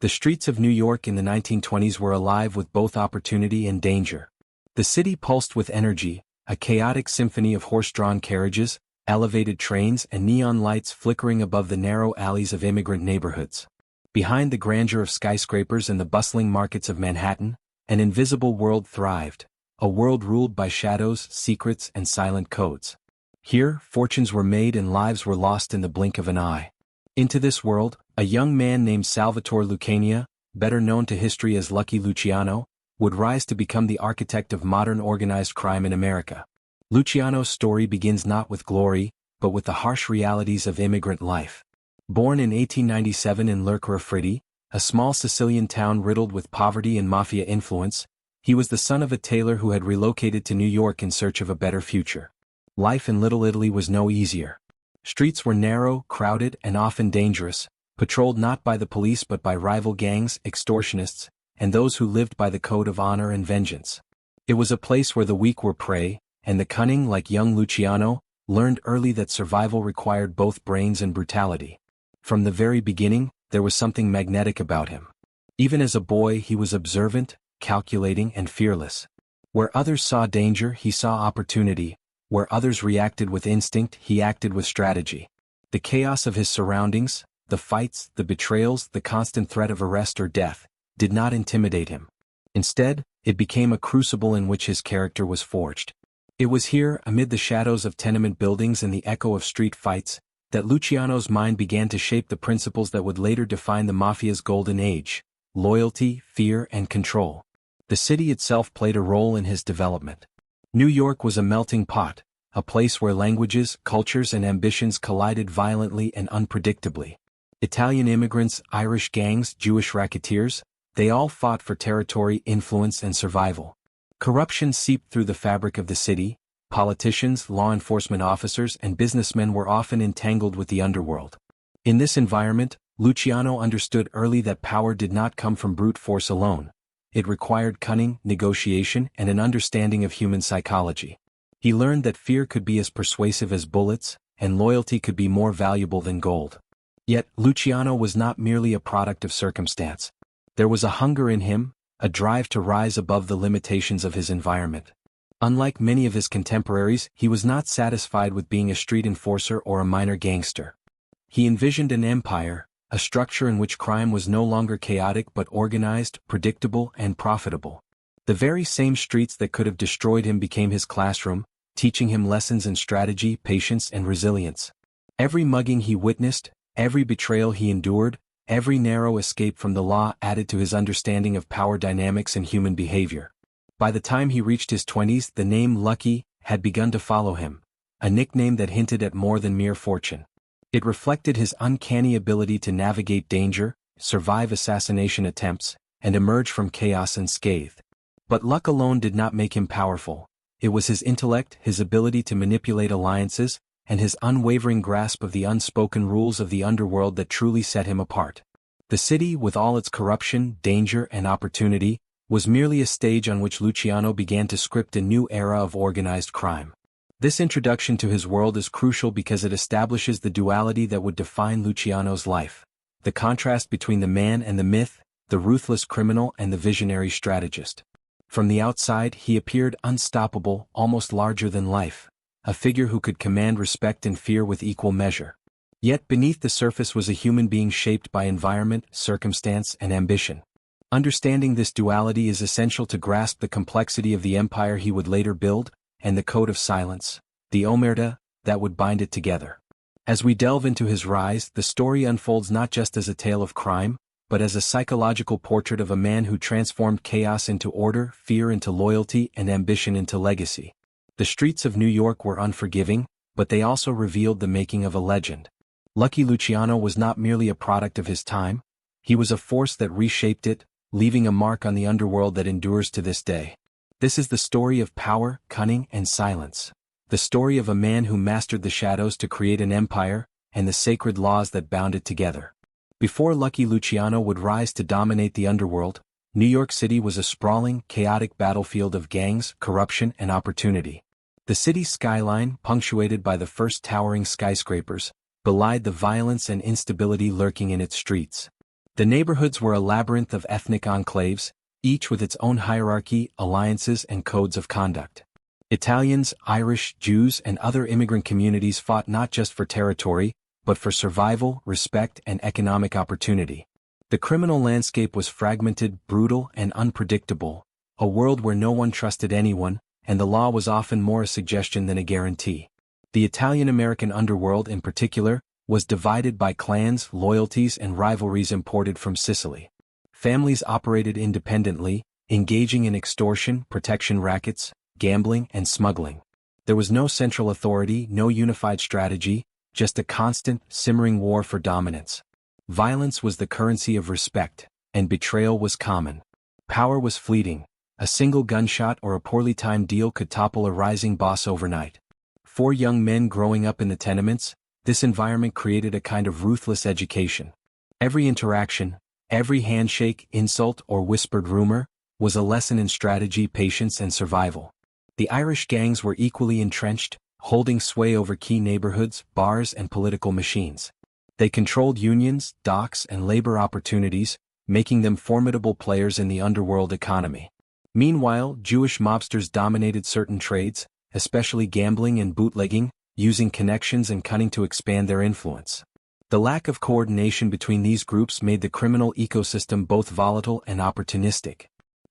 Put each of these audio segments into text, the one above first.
The streets of New York in the 1920s were alive with both opportunity and danger. The city pulsed with energy, a chaotic symphony of horse-drawn carriages, elevated trains and neon lights flickering above the narrow alleys of immigrant neighborhoods. Behind the grandeur of skyscrapers and the bustling markets of Manhattan, an invisible world thrived, a world ruled by shadows, secrets, and silent codes. Here, fortunes were made and lives were lost in the blink of an eye. Into this world, a young man named Salvatore Lucania, better known to history as Lucky Luciano, would rise to become the architect of modern organized crime in America. Luciano's story begins not with glory, but with the harsh realities of immigrant life. Born in 1897 in Lercara Fritti, a small Sicilian town riddled with poverty and Mafia influence, he was the son of a tailor who had relocated to New York in search of a better future. Life in Little Italy was no easier. Streets were narrow, crowded, and often dangerous, patrolled not by the police but by rival gangs, extortionists, and those who lived by the code of honor and vengeance. It was a place where the weak were prey, and the cunning, like young Luciano, learned early that survival required both brains and brutality. From the very beginning, there was something magnetic about him. Even as a boy, he was observant, calculating, and fearless. Where others saw danger, he saw opportunity. Where others reacted with instinct, he acted with strategy. The chaos of his surroundings, the fights, the betrayals, the constant threat of arrest or death, did not intimidate him. Instead, it became a crucible in which his character was forged. It was here, amid the shadows of tenement buildings and the echo of street fights, that Luciano's mind began to shape the principles that would later define the Mafia's golden age: loyalty, fear, and control. The city itself played a role in his development. New York was a melting pot, a place where languages, cultures, and ambitions collided violently and unpredictably. Italian immigrants, Irish gangs, Jewish racketeers, they all fought for territory, influence, and survival. Corruption seeped through the fabric of the city. Politicians, law enforcement officers, and businessmen were often entangled with the underworld. In this environment, Luciano understood early that power did not come from brute force alone. It required cunning, negotiation, and an understanding of human psychology. He learned that fear could be as persuasive as bullets, and loyalty could be more valuable than gold. Yet, Luciano was not merely a product of circumstance. There was a hunger in him, a drive to rise above the limitations of his environment. Unlike many of his contemporaries, he was not satisfied with being a street enforcer or a minor gangster. He envisioned an empire, a structure in which crime was no longer chaotic but organized, predictable, and profitable. The very same streets that could have destroyed him became his classroom, teaching him lessons in strategy, patience, and resilience. Every mugging he witnessed, every betrayal he endured, every narrow escape from the law added to his understanding of power dynamics and human behavior. By the time he reached his 20s, the name Lucky had begun to follow him, a nickname that hinted at more than mere fortune. It reflected his uncanny ability to navigate danger, survive assassination attempts, and emerge from chaos unscathed. But luck alone did not make him powerful. It was his intellect, his ability to manipulate alliances, and his unwavering grasp of the unspoken rules of the underworld that truly set him apart. The city, with all its corruption, danger, and opportunity, was merely a stage on which Luciano began to script a new era of organized crime. This introduction to his world is crucial because it establishes the duality that would define Luciano's life: the contrast between the man and the myth, the ruthless criminal and the visionary strategist. From the outside, he appeared unstoppable, almost larger than life, a figure who could command respect and fear with equal measure. Yet beneath the surface was a human being shaped by environment, circumstance, and ambition. Understanding this duality is essential to grasp the complexity of the empire he would later build, and the code of silence, the Omertà, that would bind it together. As we delve into his rise, the story unfolds not just as a tale of crime, but as a psychological portrait of a man who transformed chaos into order, fear into loyalty, and ambition into legacy. The streets of New York were unforgiving, but they also revealed the making of a legend. Lucky Luciano was not merely a product of his time, he was a force that reshaped it, leaving a mark on the underworld that endures to this day. This is the story of power, cunning, and silence. The story of a man who mastered the shadows to create an empire, and the sacred laws that bound it together. Before Lucky Luciano would rise to dominate the underworld, New York City was a sprawling, chaotic battlefield of gangs, corruption, and opportunity. The city's skyline, punctuated by the first towering skyscrapers, belied the violence and instability lurking in its streets. The neighborhoods were a labyrinth of ethnic enclaves, each with its own hierarchy, alliances, and codes of conduct. Italians, Irish, Jews, and other immigrant communities fought not just for territory, but for survival, respect, and economic opportunity. The criminal landscape was fragmented, brutal, and unpredictable, a world where no one trusted anyone, and the law was often more a suggestion than a guarantee. The Italian-American underworld in particular was divided by clans, loyalties, and rivalries imported from Sicily. Families operated independently, engaging in extortion, protection rackets, gambling, and smuggling. There was no central authority, no unified strategy, just a constant, simmering war for dominance. Violence was the currency of respect, and betrayal was common. Power was fleeting. A single gunshot or a poorly timed deal could topple a rising boss overnight. For young men growing up in the tenements, this environment created a kind of ruthless education. Every interaction, every handshake, insult, or whispered rumor, was a lesson in strategy, patience, and survival. The Irish gangs were equally entrenched, holding sway over key neighborhoods, bars, and political machines. They controlled unions, docks, and labor opportunities, making them formidable players in the underworld economy. Meanwhile, Jewish mobsters dominated certain trades, especially gambling and bootlegging, using connections and cunning to expand their influence. The lack of coordination between these groups made the criminal ecosystem both volatile and opportunistic.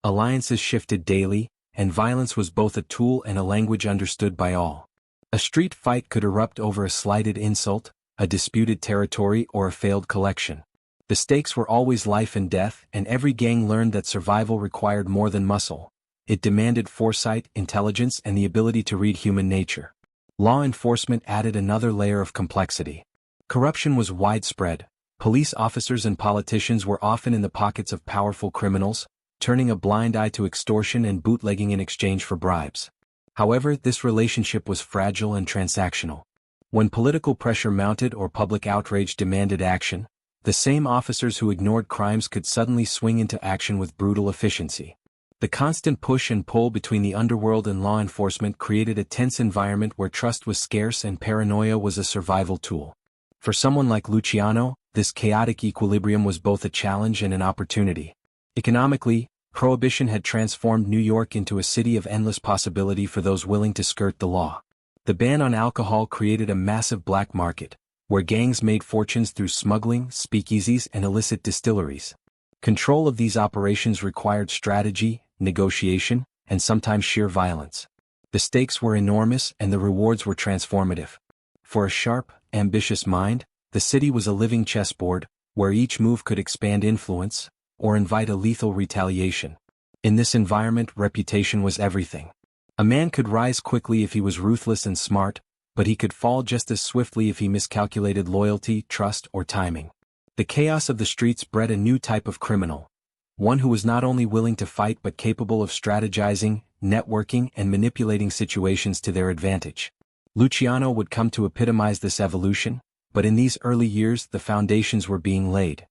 Alliances shifted daily, and violence was both a tool and a language understood by all. A street fight could erupt over a slighted insult, a disputed territory, or a failed collection. The stakes were always life and death, and every gang learned that survival required more than muscle. It demanded foresight, intelligence, and the ability to read human nature. Law enforcement added another layer of complexity. Corruption was widespread. Police officers and politicians were often in the pockets of powerful criminals, turning a blind eye to extortion and bootlegging in exchange for bribes. However, this relationship was fragile and transactional. When political pressure mounted or public outrage demanded action, the same officers who ignored crimes could suddenly swing into action with brutal efficiency. The constant push and pull between the underworld and law enforcement created a tense environment where trust was scarce and paranoia was a survival tool. For someone like Luciano, this chaotic equilibrium was both a challenge and an opportunity. Economically, Prohibition had transformed New York into a city of endless possibility for those willing to skirt the law. The ban on alcohol created a massive black market, where gangs made fortunes through smuggling, speakeasies, and illicit distilleries. Control of these operations required strategy, negotiation, and sometimes sheer violence. The stakes were enormous and the rewards were transformative. For a sharp, ambitious mind, the city was a living chessboard, where each move could expand influence, or invite a lethal retaliation. In this environment, reputation was everything. A man could rise quickly if he was ruthless and smart, but he could fall just as swiftly if he miscalculated loyalty, trust, or timing. The chaos of the streets bred a new type of criminal, one who was not only willing to fight but capable of strategizing, networking, and manipulating situations to their advantage. Luciano would come to epitomize this evolution, but in these early years the foundations were being laid.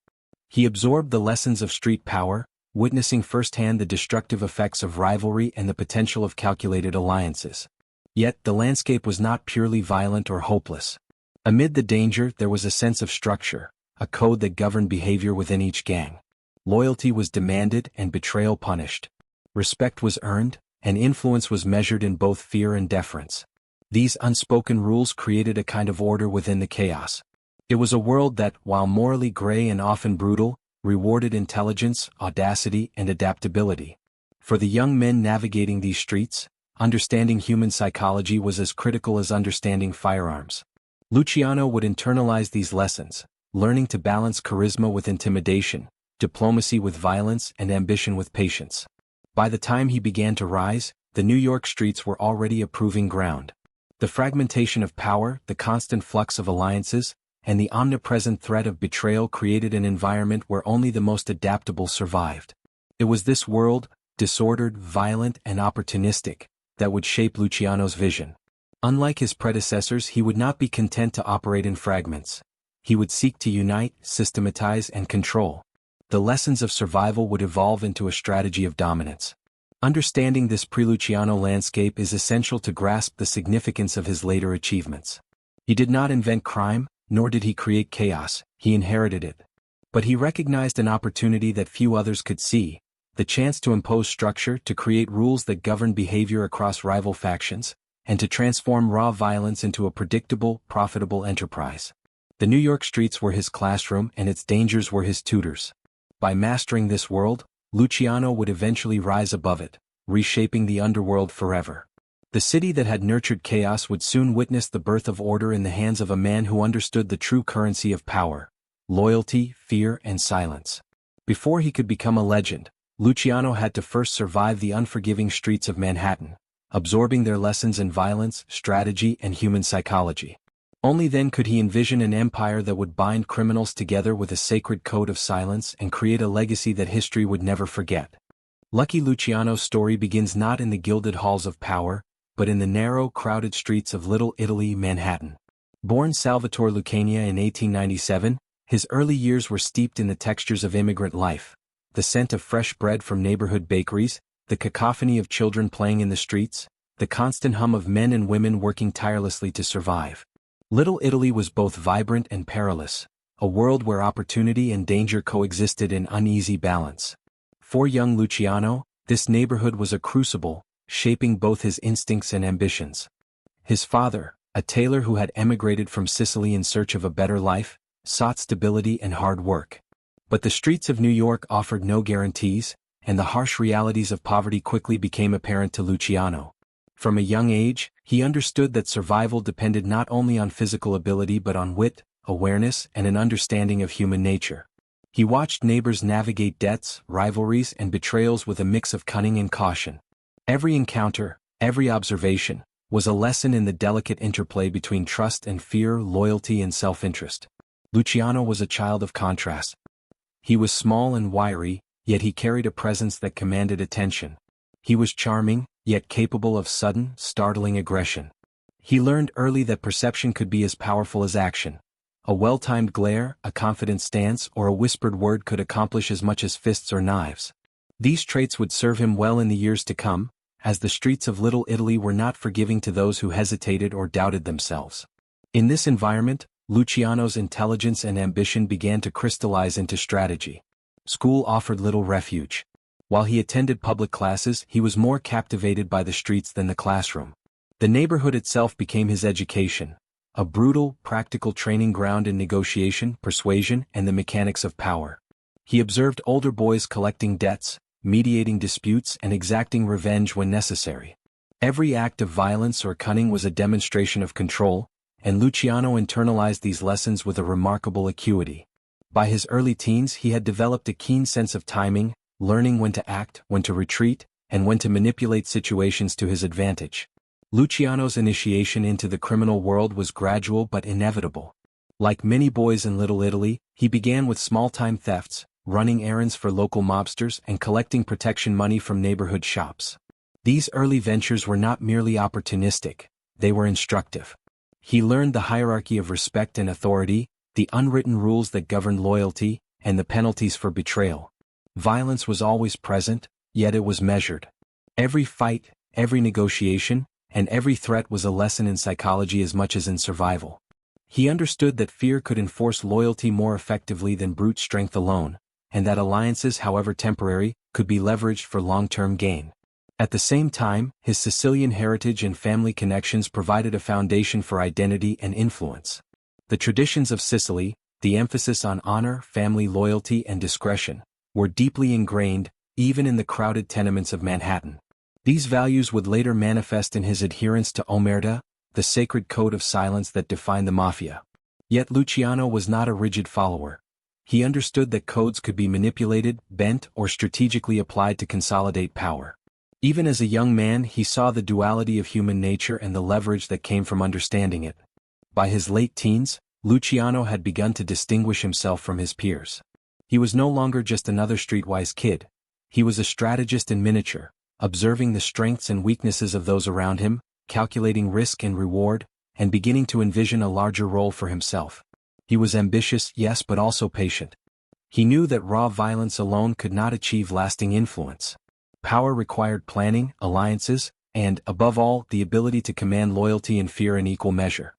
He absorbed the lessons of street power, witnessing firsthand the destructive effects of rivalry and the potential of calculated alliances. Yet the landscape was not purely violent or hopeless. Amid the danger there was a sense of structure, a code that governed behavior within each gang. Loyalty was demanded and betrayal punished. Respect was earned, and influence was measured in both fear and deference. These unspoken rules created a kind of order within the chaos. It was a world that, while morally gray and often brutal, rewarded intelligence, audacity, and adaptability. For the young men navigating these streets, understanding human psychology was as critical as understanding firearms. Luciano would internalize these lessons, learning to balance charisma with intimidation, diplomacy with violence, and ambition with patience. By the time he began to rise, the New York streets were already a proving ground. The fragmentation of power, the constant flux of alliances, and the omnipresent threat of betrayal created an environment where only the most adaptable survived. It was this world, disordered, violent, and opportunistic, that would shape Luciano's vision. Unlike his predecessors, he would not be content to operate in fragments. He would seek to unite, systematize, and control. The lessons of survival would evolve into a strategy of dominance. Understanding this pre-Luciano landscape is essential to grasp the significance of his later achievements. He did not invent crime, nor did he create chaos, he inherited it. But he recognized an opportunity that few others could see, the chance to impose structure, to create rules that govern behavior across rival factions, and to transform raw violence into a predictable, profitable enterprise. The New York streets were his classroom and its dangers were his tutors. By mastering this world, Luciano would eventually rise above it, reshaping the underworld forever. The city that had nurtured chaos would soon witness the birth of order in the hands of a man who understood the true currency of power: loyalty, fear, and silence. Before he could become a legend, Luciano had to first survive the unforgiving streets of Manhattan, absorbing their lessons in violence, strategy, and human psychology. Only then could he envision an empire that would bind criminals together with a sacred code of silence and create a legacy that history would never forget. Lucky Luciano's story begins not in the gilded halls of power, but in the narrow, crowded streets of Little Italy, Manhattan. Born Salvatore Lucania in 1897, his early years were steeped in the textures of immigrant life: the scent of fresh bread from neighborhood bakeries, the cacophony of children playing in the streets, the constant hum of men and women working tirelessly to survive. Little Italy was both vibrant and perilous, a world where opportunity and danger coexisted in uneasy balance. For young Luciano, this neighborhood was a crucible, shaping both his instincts and ambitions. His father, a tailor who had emigrated from Sicily in search of a better life, sought stability and hard work. But the streets of New York offered no guarantees, and the harsh realities of poverty quickly became apparent to Luciano. From a young age, he understood that survival depended not only on physical ability but on wit, awareness, and an understanding of human nature. He watched neighbors navigate debts, rivalries, and betrayals with a mix of cunning and caution. Every encounter, every observation, was a lesson in the delicate interplay between trust and fear, loyalty and self-interest. Luciano was a child of contrast. He was small and wiry, yet he carried a presence that commanded attention. He was charming, yet capable of sudden, startling aggression. He learned early that perception could be as powerful as action. A well-timed glare, a confident stance, or a whispered word could accomplish as much as fists or knives. These traits would serve him well in the years to come, as the streets of Little Italy were not forgiving to those who hesitated or doubted themselves. In this environment, Luciano's intelligence and ambition began to crystallize into strategy. School offered little refuge. While he attended public classes, he was more captivated by the streets than the classroom. The neighborhood itself became his education, a brutal, practical training ground in negotiation, persuasion, and the mechanics of power. He observed older boys collecting debts, mediating disputes, and exacting revenge when necessary. Every act of violence or cunning was a demonstration of control, and Luciano internalized these lessons with a remarkable acuity. By his early teens he had developed a keen sense of timing, learning when to act, when to retreat, and when to manipulate situations to his advantage. Luciano's initiation into the criminal world was gradual but inevitable. Like many boys in Little Italy, he began with small-time thefts, running errands for local mobsters and collecting protection money from neighborhood shops. These early ventures were not merely opportunistic, they were instructive. He learned the hierarchy of respect and authority, the unwritten rules that govern loyalty, and the penalties for betrayal. Violence was always present, yet it was measured. Every fight, every negotiation, and every threat was a lesson in psychology as much as in survival. He understood that fear could enforce loyalty more effectively than brute strength alone, and that alliances, however temporary, could be leveraged for long-term gain. At the same time, his Sicilian heritage and family connections provided a foundation for identity and influence. The traditions of Sicily, the emphasis on honor, family loyalty, and discretion, were deeply ingrained, even in the crowded tenements of Manhattan. These values would later manifest in his adherence to Omertà, the sacred code of silence that defined the Mafia. Yet Luciano was not a rigid follower. He understood that codes could be manipulated, bent, or strategically applied to consolidate power. Even as a young man, he saw the duality of human nature and the leverage that came from understanding it. By his late teens, Luciano had begun to distinguish himself from his peers. He was no longer just another streetwise kid. He was a strategist in miniature, observing the strengths and weaknesses of those around him, calculating risk and reward, and beginning to envision a larger role for himself. He was ambitious, yes, but also patient. He knew that raw violence alone could not achieve lasting influence. Power required planning, alliances, and, above all, the ability to command loyalty and fear in equal measure.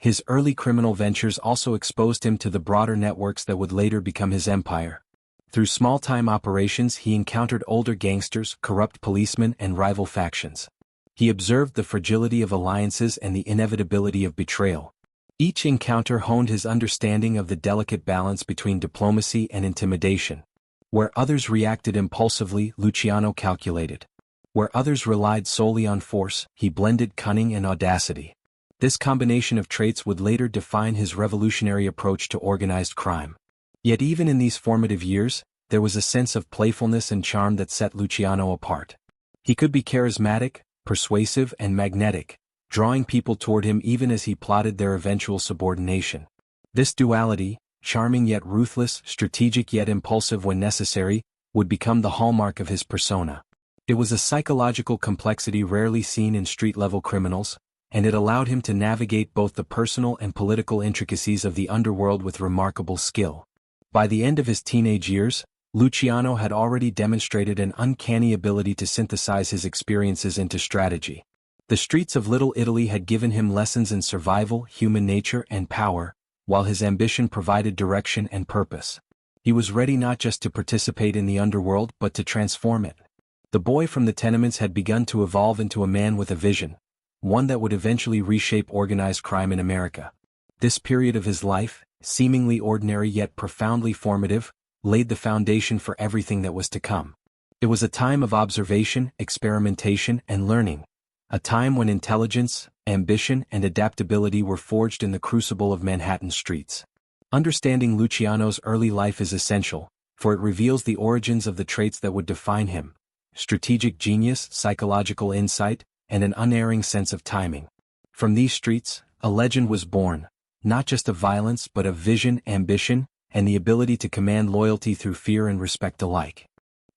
His early criminal ventures also exposed him to the broader networks that would later become his empire. Through small-time operations he encountered older gangsters, corrupt policemen, and rival factions. He observed the fragility of alliances and the inevitability of betrayal. Each encounter honed his understanding of the delicate balance between diplomacy and intimidation. Where others reacted impulsively, Luciano calculated. Where others relied solely on force, he blended cunning and audacity. This combination of traits would later define his revolutionary approach to organized crime. Yet even in these formative years, there was a sense of playfulness and charm that set Luciano apart. He could be charismatic, persuasive, and magnetic, drawing people toward him even as he plotted their eventual subordination. This duality, charming yet ruthless, strategic yet impulsive when necessary, would become the hallmark of his persona. It was a psychological complexity rarely seen in street-level criminals, and it allowed him to navigate both the personal and political intricacies of the underworld with remarkable skill. By the end of his teenage years, Luciano had already demonstrated an uncanny ability to synthesize his experiences into strategy. The streets of Little Italy had given him lessons in survival, human nature, and power, while his ambition provided direction and purpose. He was ready not just to participate in the underworld but to transform it. The boy from the tenements had begun to evolve into a man with a vision, one that would eventually reshape organized crime in America. This period of his life, seemingly ordinary yet profoundly formative, laid the foundation for everything that was to come. It was a time of observation, experimentation, and learning, a time when intelligence, ambition, and adaptability were forged in the crucible of Manhattan streets. Understanding Luciano's early life is essential, for it reveals the origins of the traits that would define him: strategic genius, psychological insight, and an unerring sense of timing. From these streets, a legend was born, not just of violence but of vision, ambition, and the ability to command loyalty through fear and respect alike.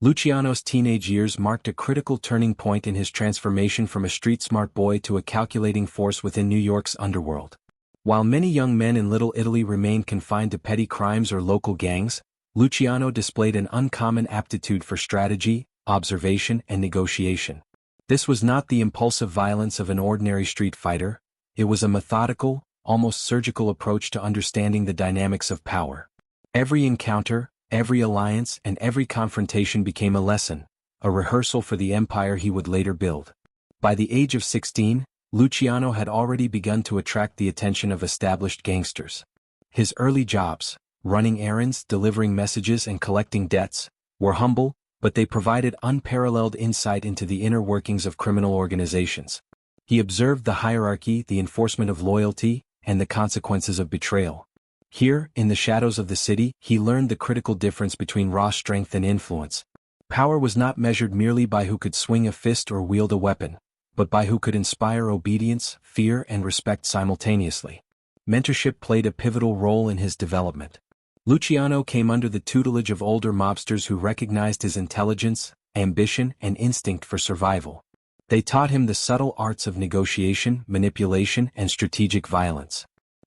Luciano's teenage years marked a critical turning point in his transformation from a street-smart boy to a calculating force within New York's underworld. While many young men in Little Italy remained confined to petty crimes or local gangs, Luciano displayed an uncommon aptitude for strategy, observation, and negotiation. This was not the impulsive violence of an ordinary street fighter, it was a methodical, almost surgical approach to understanding the dynamics of power. Every encounter, every alliance, and every confrontation became a lesson, a rehearsal for the empire he would later build. By the age of 16, Luciano had already begun to attract the attention of established gangsters. His early jobs, running errands, delivering messages, and collecting debts, were humble, but they provided unparalleled insight into the inner workings of criminal organizations. He observed the hierarchy, the enforcement of loyalty, and the consequences of betrayal. Here, in the shadows of the city, he learned the critical difference between raw strength and influence. Power was not measured merely by who could swing a fist or wield a weapon, but by who could inspire obedience, fear, and respect simultaneously. Mentorship played a pivotal role in his development. Luciano came under the tutelage of older mobsters who recognized his intelligence, ambition, and instinct for survival. They taught him the subtle arts of negotiation, manipulation, and strategic violence.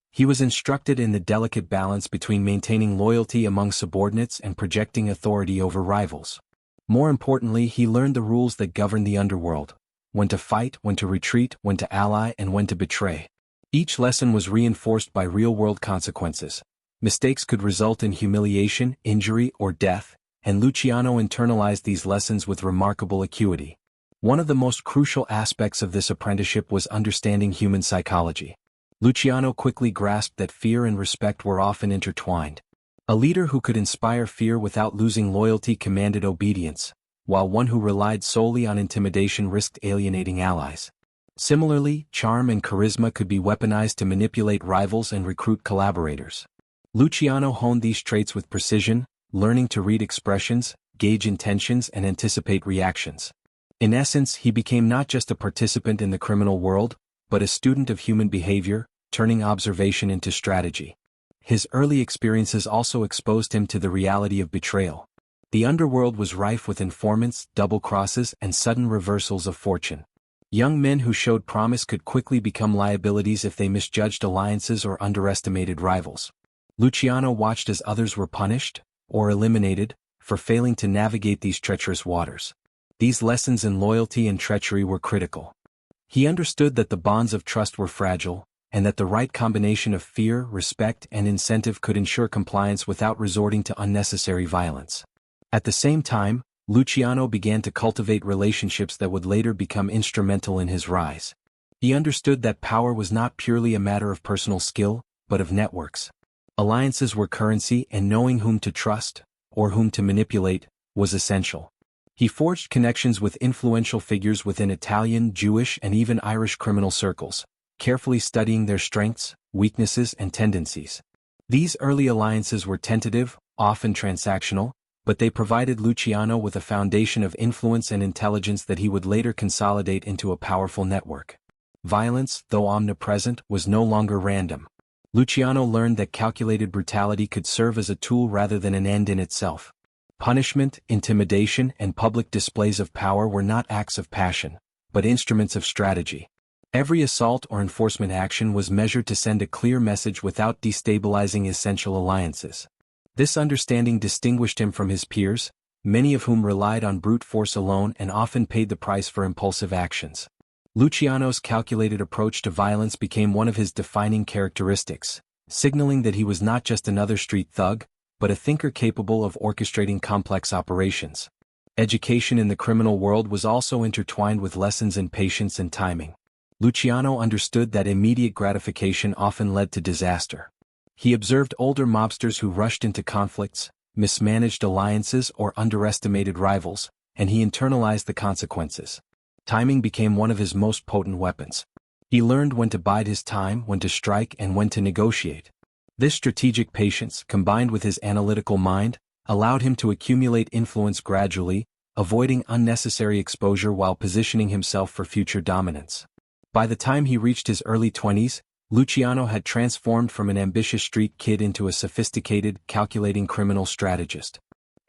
He was instructed in the delicate balance between maintaining loyalty among subordinates and projecting authority over rivals. More importantly, he learned the rules that govern the underworld: when to fight, when to retreat, when to ally, and when to betray. Each lesson was reinforced by real-world consequences. Mistakes could result in humiliation, injury, or death, and Luciano internalized these lessons with remarkable acuity. One of the most crucial aspects of this apprenticeship was understanding human psychology. Luciano quickly grasped that fear and respect were often intertwined. A leader who could inspire fear without losing loyalty commanded obedience, while one who relied solely on intimidation risked alienating allies. Similarly, charm and charisma could be weaponized to manipulate rivals and recruit collaborators. Luciano honed these traits with precision, learning to read expressions, gauge intentions, and anticipate reactions. In essence, he became not just a participant in the criminal world, but a student of human behavior, turning observation into strategy. His early experiences also exposed him to the reality of betrayal. The underworld was rife with informants, double-crosses, and sudden reversals of fortune. Young men who showed promise could quickly become liabilities if they misjudged alliances or underestimated rivals. Luciano watched as others were punished, or eliminated, for failing to navigate these treacherous waters. These lessons in loyalty and treachery were critical. He understood that the bonds of trust were fragile, and that the right combination of fear, respect, and incentive could ensure compliance without resorting to unnecessary violence. At the same time, Luciano began to cultivate relationships that would later become instrumental in his rise. He understood that power was not purely a matter of personal skill, but of networks. Alliances were currency, and knowing whom to trust, or whom to manipulate, was essential. He forged connections with influential figures within Italian, Jewish, and even Irish criminal circles, carefully studying their strengths, weaknesses, and tendencies. These early alliances were tentative, often transactional, but they provided Luciano with a foundation of influence and intelligence that he would later consolidate into a powerful network. Violence, though omnipresent, was no longer random. Luciano learned that calculated brutality could serve as a tool rather than an end in itself. Punishment, intimidation, and public displays of power were not acts of passion, but instruments of strategy. Every assault or enforcement action was measured to send a clear message without destabilizing essential alliances. This understanding distinguished him from his peers, many of whom relied on brute force alone and often paid the price for impulsive actions. Luciano's calculated approach to violence became one of his defining characteristics, signaling that he was not just another street thug, but a thinker capable of orchestrating complex operations. Education in the criminal world was also intertwined with lessons in patience and timing. Luciano understood that immediate gratification often led to disaster. He observed older mobsters who rushed into conflicts, mismanaged alliances, or underestimated rivals, and he internalized the consequences. Timing became one of his most potent weapons. He learned when to bide his time, when to strike, and when to negotiate. This strategic patience, combined with his analytical mind, allowed him to accumulate influence gradually, avoiding unnecessary exposure while positioning himself for future dominance. By the time he reached his early 20s, Luciano had transformed from an ambitious street kid into a sophisticated, calculating criminal strategist.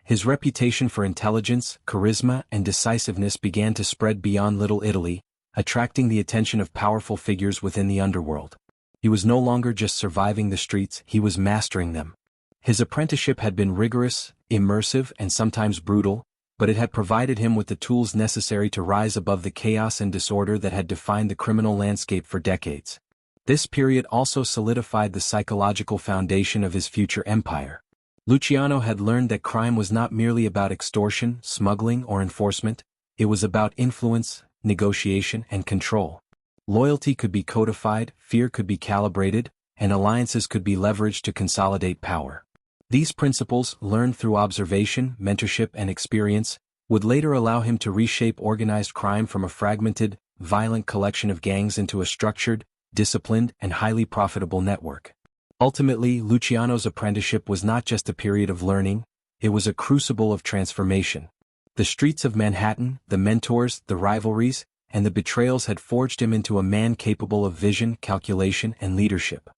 His reputation for intelligence, charisma, and decisiveness began to spread beyond Little Italy, attracting the attention of powerful figures within the underworld. He was no longer just surviving the streets, he was mastering them. His apprenticeship had been rigorous, immersive, and sometimes brutal, but it had provided him with the tools necessary to rise above the chaos and disorder that had defined the criminal landscape for decades. This period also solidified the psychological foundation of his future empire. Luciano had learned that crime was not merely about extortion, smuggling, or enforcement, it was about influence, negotiation, and control. Loyalty could be codified, fear could be calibrated, and alliances could be leveraged to consolidate power. These principles, learned through observation, mentorship, and experience, would later allow him to reshape organized crime from a fragmented, violent collection of gangs into a structured, disciplined, and highly profitable network. Ultimately, Luciano's apprenticeship was not just a period of learning, it was a crucible of transformation. The streets of Manhattan, the mentors, the rivalries, and the betrayals had forged him into a man capable of vision, calculation, and leadership.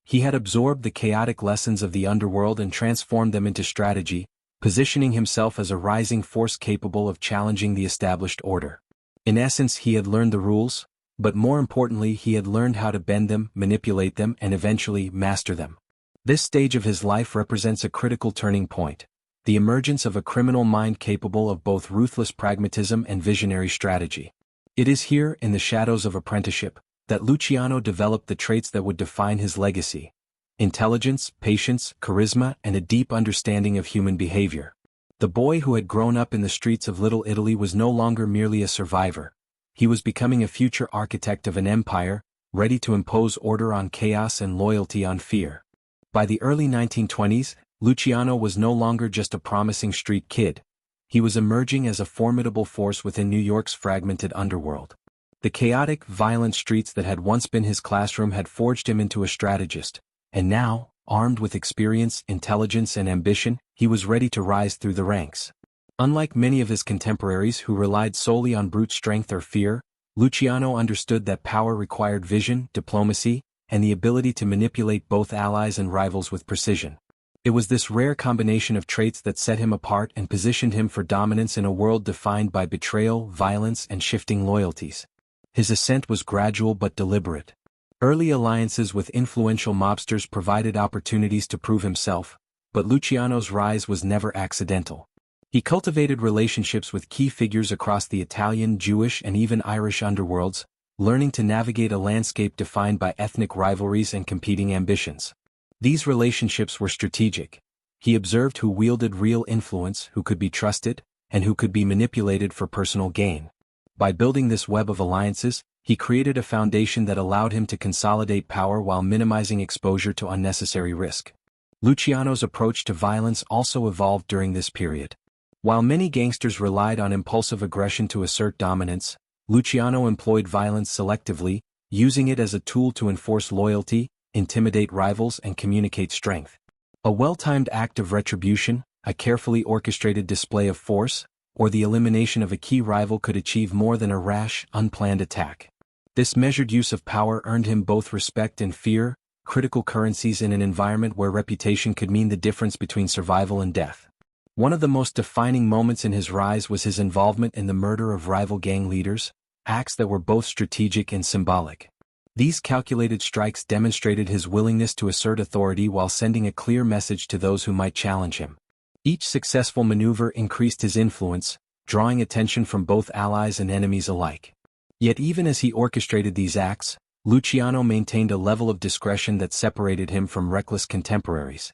He had absorbed the chaotic lessons of the underworld and transformed them into strategy, positioning himself as a rising force capable of challenging the established order. In essence, he had learned the rules, but more importantly, he had learned how to bend them, manipulate them, and eventually master them. This stage of his life represents a critical turning point, the emergence of a criminal mind capable of both ruthless pragmatism and visionary strategy. It is here, in the shadows of apprenticeship, that Luciano developed the traits that would define his legacy: intelligence, patience, charisma, and a deep understanding of human behavior. The boy who had grown up in the streets of Little Italy was no longer merely a survivor. He was becoming a future architect of an empire, ready to impose order on chaos and loyalty on fear. By the early 1920s, Luciano was no longer just a promising street kid. He was emerging as a formidable force within New York's fragmented underworld. The chaotic, violent streets that had once been his classroom had forged him into a strategist, and now, armed with experience, intelligence, and ambition, he was ready to rise through the ranks. Unlike many of his contemporaries who relied solely on brute strength or fear, Luciano understood that power required vision, diplomacy, and the ability to manipulate both allies and rivals with precision. It was this rare combination of traits that set him apart and positioned him for dominance in a world defined by betrayal, violence, and shifting loyalties. His ascent was gradual but deliberate. Early alliances with influential mobsters provided opportunities to prove himself, but Luciano's rise was never accidental. He cultivated relationships with key figures across the Italian, Jewish, and even Irish underworlds, learning to navigate a landscape defined by ethnic rivalries and competing ambitions. These relationships were strategic. He observed who wielded real influence, who could be trusted, and who could be manipulated for personal gain. By building this web of alliances, he created a foundation that allowed him to consolidate power while minimizing exposure to unnecessary risk. Luciano's approach to violence also evolved during this period. While many gangsters relied on impulsive aggression to assert dominance, Luciano employed violence selectively, using it as a tool to enforce loyalty, intimidate rivals, and communicate strength. A well-timed act of retribution, a carefully orchestrated display of force, or the elimination of a key rival could achieve more than a rash, unplanned attack. This measured use of power earned him both respect and fear, critical currencies in an environment where reputation could mean the difference between survival and death. One of the most defining moments in his rise was his involvement in the murder of rival gang leaders, acts that were both strategic and symbolic. These calculated strikes demonstrated his willingness to assert authority while sending a clear message to those who might challenge him. Each successful maneuver increased his influence, drawing attention from both allies and enemies alike. Yet even as he orchestrated these acts, Luciano maintained a level of discretion that separated him from reckless contemporaries.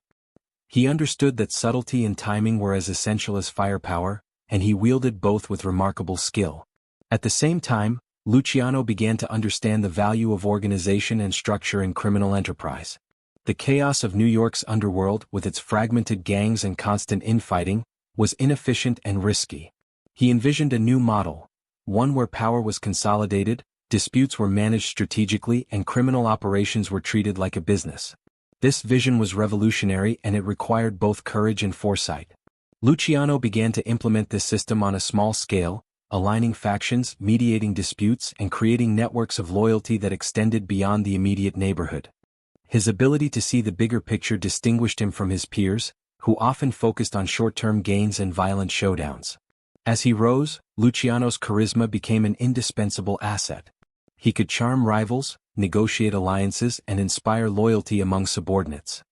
He understood that subtlety and timing were as essential as firepower, and he wielded both with remarkable skill. At the same time, Luciano began to understand the value of organization and structure in criminal enterprise. The chaos of New York's underworld, with its fragmented gangs and constant infighting, was inefficient and risky. He envisioned a new model, one where power was consolidated, disputes were managed strategically, and criminal operations were treated like a business. This vision was revolutionary, and it required both courage and foresight. Luciano began to implement this system on a small scale, aligning factions, mediating disputes, and creating networks of loyalty that extended beyond the immediate neighborhood. His ability to see the bigger picture distinguished him from his peers, who often focused on short-term gains and violent showdowns. As he rose, Luciano's charisma became an indispensable asset. He could charm rivals, negotiate alliances, and inspire loyalty among subordinates.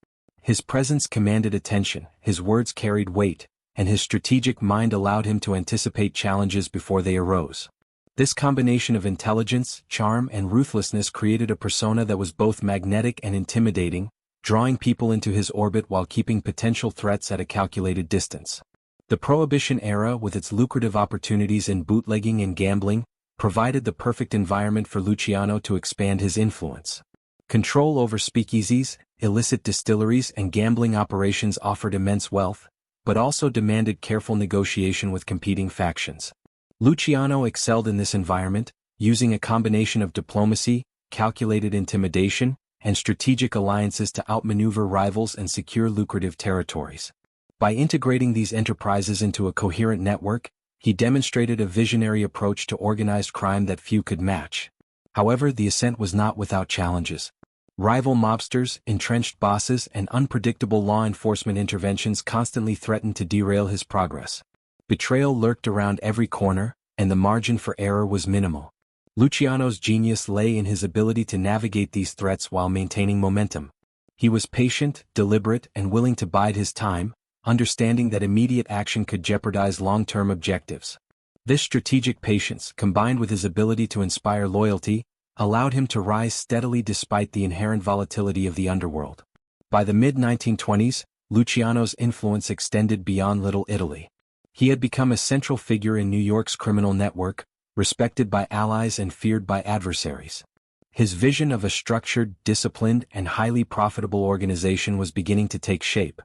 His presence commanded attention, his words carried weight, and his strategic mind allowed him to anticipate challenges before they arose. This combination of intelligence, charm, and ruthlessness created a persona that was both magnetic and intimidating, drawing people into his orbit while keeping potential threats at a calculated distance. The Prohibition era, with its lucrative opportunities in bootlegging and gambling, provided the perfect environment for Luciano to expand his influence. Control over speakeasies, illicit distilleries, and gambling operations offered immense wealth, but also demanded careful negotiation with competing factions. Luciano excelled in this environment, using a combination of diplomacy, calculated intimidation, and strategic alliances to outmaneuver rivals and secure lucrative territories. By integrating these enterprises into a coherent network, he demonstrated a visionary approach to organized crime that few could match. However, the ascent was not without challenges. Rival mobsters, entrenched bosses, and unpredictable law enforcement interventions constantly threatened to derail his progress. Betrayal lurked around every corner, and the margin for error was minimal. Luciano's genius lay in his ability to navigate these threats while maintaining momentum. He was patient, deliberate, and willing to bide his time, understanding that immediate action could jeopardize long-term objectives. This strategic patience, combined with his ability to inspire loyalty, allowed him to rise steadily despite the inherent volatility of the underworld. By the mid-1920s, Luciano's influence extended beyond Little Italy. He had become a central figure in New York's criminal network, respected by allies and feared by adversaries. His vision of a structured, disciplined, and highly profitable organization was beginning to take shape.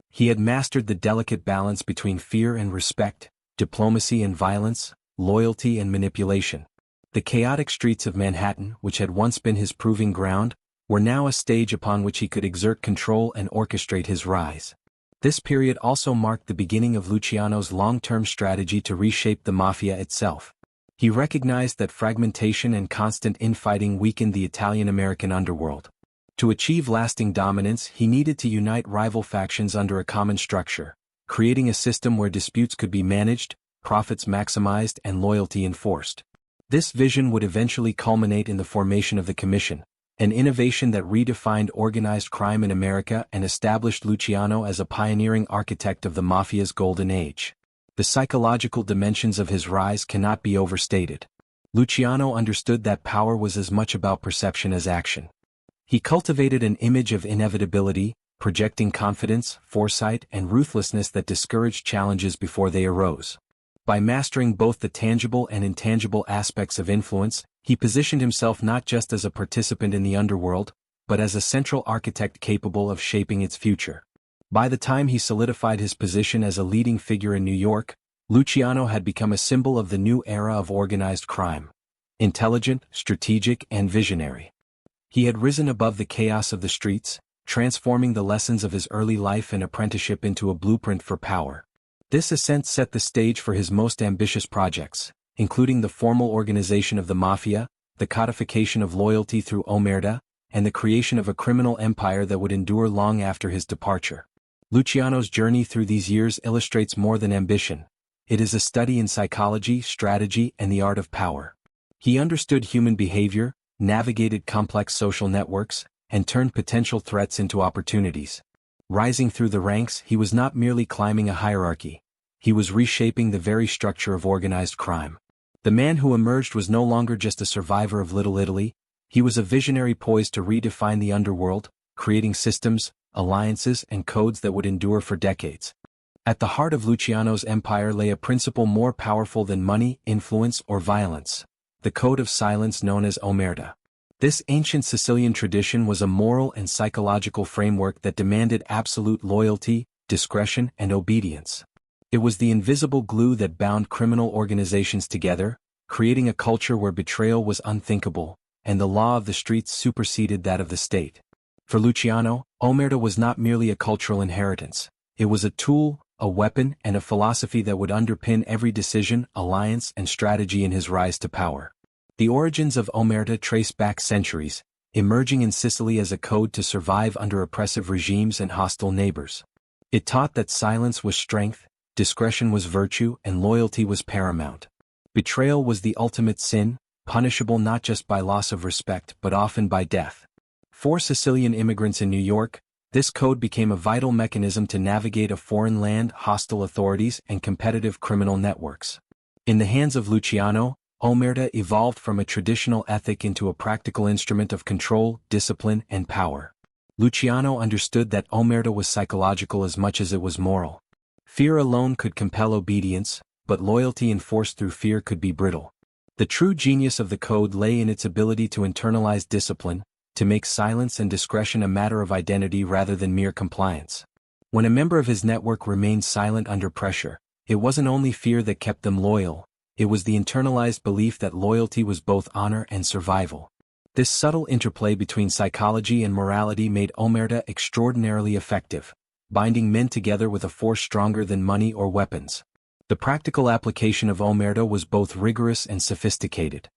He had mastered the delicate balance between fear and respect, diplomacy and violence, loyalty and manipulation. The chaotic streets of Manhattan, which had once been his proving ground, were now a stage upon which he could exert control and orchestrate his rise. This period also marked the beginning of Luciano's long-term strategy to reshape the Mafia itself. He recognized that fragmentation and constant infighting weakened the Italian-American underworld. To achieve lasting dominance, he needed to unite rival factions under a common structure, creating a system where disputes could be managed, profits maximized, and loyalty enforced. This vision would eventually culminate in the formation of the Commission, an innovation that redefined organized crime in America and established Luciano as a pioneering architect of the Mafia's golden age. The psychological dimensions of his rise cannot be overstated. Luciano understood that power was as much about perception as action. He cultivated an image of inevitability, projecting confidence, foresight, and ruthlessness that discouraged challenges before they arose. By mastering both the tangible and intangible aspects of influence, he positioned himself not just as a participant in the underworld, but as a central architect capable of shaping its future. By the time he solidified his position as a leading figure in New York, Luciano had become a symbol of the new era of organized crime. Intelligent, strategic, and visionary. He had risen above the chaos of the streets, transforming the lessons of his early life and apprenticeship into a blueprint for power. This ascent set the stage for his most ambitious projects, including the formal organization of the Mafia, the codification of loyalty through Omertà, and the creation of a criminal empire that would endure long after his departure. Luciano's journey through these years illustrates more than ambition. It is a study in psychology, strategy, and the art of power. He understood human behavior, navigated complex social networks, and turned potential threats into opportunities. Rising through the ranks, he was not merely climbing a hierarchy. He was reshaping the very structure of organized crime. The man who emerged was no longer just a survivor of Little Italy, he was a visionary poised to redefine the underworld, creating systems, alliances, and codes that would endure for decades. At the heart of Luciano's empire lay a principle more powerful than money, influence, or violence: the code of silence known as Omertà. This ancient Sicilian tradition was a moral and psychological framework that demanded absolute loyalty, discretion, and obedience. It was the invisible glue that bound criminal organizations together, creating a culture where betrayal was unthinkable, and the law of the streets superseded that of the state. For Luciano, Omertà was not merely a cultural inheritance. It was a tool, a weapon, and a philosophy that would underpin every decision, alliance, and strategy in his rise to power. The origins of Omertà trace back centuries, emerging in Sicily as a code to survive under oppressive regimes and hostile neighbors. It taught that silence was strength, discretion was virtue, and loyalty was paramount. Betrayal was the ultimate sin, punishable not just by loss of respect but often by death. For Sicilian immigrants in New York, this code became a vital mechanism to navigate a foreign land, hostile authorities, and competitive criminal networks. In the hands of Luciano, Omertà evolved from a traditional ethic into a practical instrument of control, discipline, and power. Luciano understood that Omertà was psychological as much as it was moral. Fear alone could compel obedience, but loyalty enforced through fear could be brittle. The true genius of the code lay in its ability to internalize discipline, to make silence and discretion a matter of identity rather than mere compliance. When a member of his network remained silent under pressure, it wasn't only fear that kept them loyal, it was the internalized belief that loyalty was both honor and survival. This subtle interplay between psychology and morality made Omertà extraordinarily effective, binding men together with a force stronger than money or weapons. The practical application of Omertà was both rigorous and sophisticated.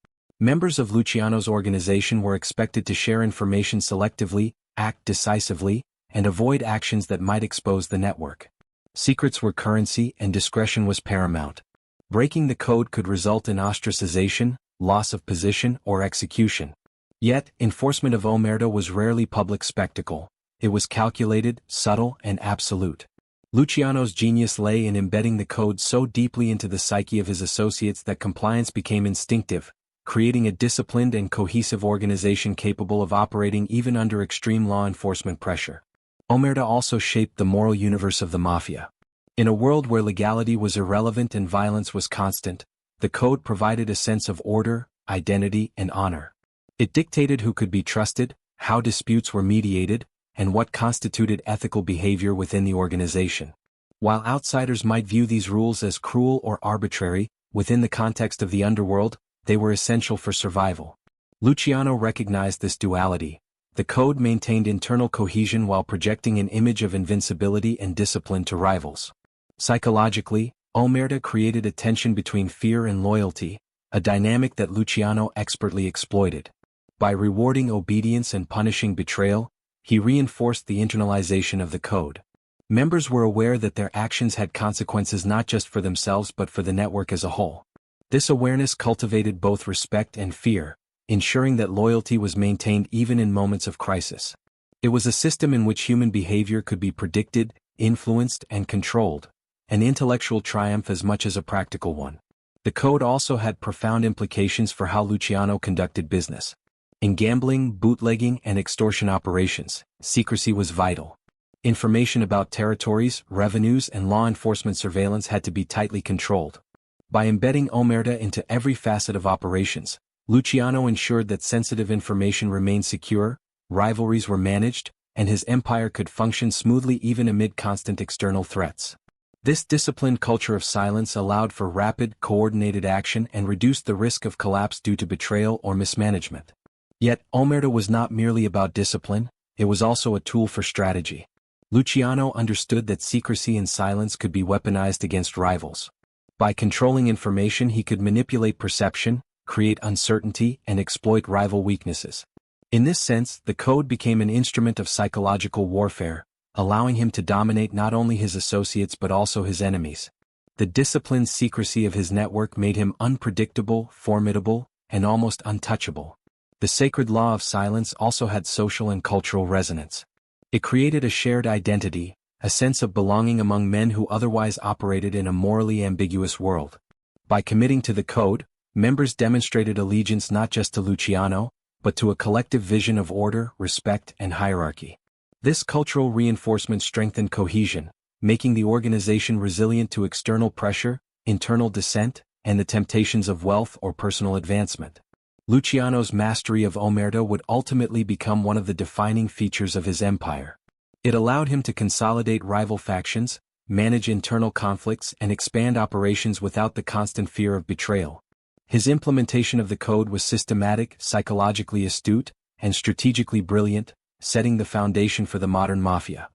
Members of Luciano's organization were expected to share information selectively, act decisively, and avoid actions that might expose the network. Secrets were currency and discretion was paramount. Breaking the code could result in ostracization, loss of position, or execution. Yet, enforcement of Omertà was rarely public spectacle. It was calculated, subtle, and absolute. Luciano's genius lay in embedding the code so deeply into the psyche of his associates that compliance became instinctive, creating a disciplined and cohesive organization capable of operating even under extreme law enforcement pressure. Omertà also shaped the moral universe of the Mafia. In a world where legality was irrelevant and violence was constant, the code provided a sense of order, identity, and honor. It dictated who could be trusted, how disputes were mediated, and what constituted ethical behavior within the organization. While outsiders might view these rules as cruel or arbitrary, within the context of the underworld, they were essential for survival. Luciano recognized this duality. The code maintained internal cohesion while projecting an image of invincibility and discipline to rivals. Psychologically, Omertà created a tension between fear and loyalty, a dynamic that Luciano expertly exploited. By rewarding obedience and punishing betrayal, he reinforced the internalization of the code. Members were aware that their actions had consequences not just for themselves but for the network as a whole. This awareness cultivated both respect and fear, ensuring that loyalty was maintained even in moments of crisis. It was a system in which human behavior could be predicted, influenced, and controlled, an intellectual triumph as much as a practical one. The code also had profound implications for how Luciano conducted business. In gambling, bootlegging, and extortion operations, secrecy was vital. Information about territories, revenues, and law enforcement surveillance had to be tightly controlled. By embedding Omertà into every facet of operations, Luciano ensured that sensitive information remained secure, rivalries were managed, and his empire could function smoothly even amid constant external threats. This disciplined culture of silence allowed for rapid, coordinated action and reduced the risk of collapse due to betrayal or mismanagement. Yet, Omertà was not merely about discipline, it was also a tool for strategy. Luciano understood that secrecy and silence could be weaponized against rivals. By controlling information he could manipulate perception, create uncertainty, and exploit rival weaknesses. In this sense, the code became an instrument of psychological warfare, allowing him to dominate not only his associates but also his enemies. The disciplined secrecy of his network made him unpredictable, formidable, and almost untouchable. The sacred law of silence also had social and cultural resonance. It created a shared identity, a sense of belonging among men who otherwise operated in a morally ambiguous world. By committing to the code, members demonstrated allegiance not just to Luciano, but to a collective vision of order, respect, and hierarchy. This cultural reinforcement strengthened cohesion, making the organization resilient to external pressure, internal dissent, and the temptations of wealth or personal advancement. Luciano's mastery of Omertà would ultimately become one of the defining features of his empire. It allowed him to consolidate rival factions, manage internal conflicts, and expand operations without the constant fear of betrayal. His implementation of the code was systematic, psychologically astute, and strategically brilliant, setting the foundation for the modern mafia.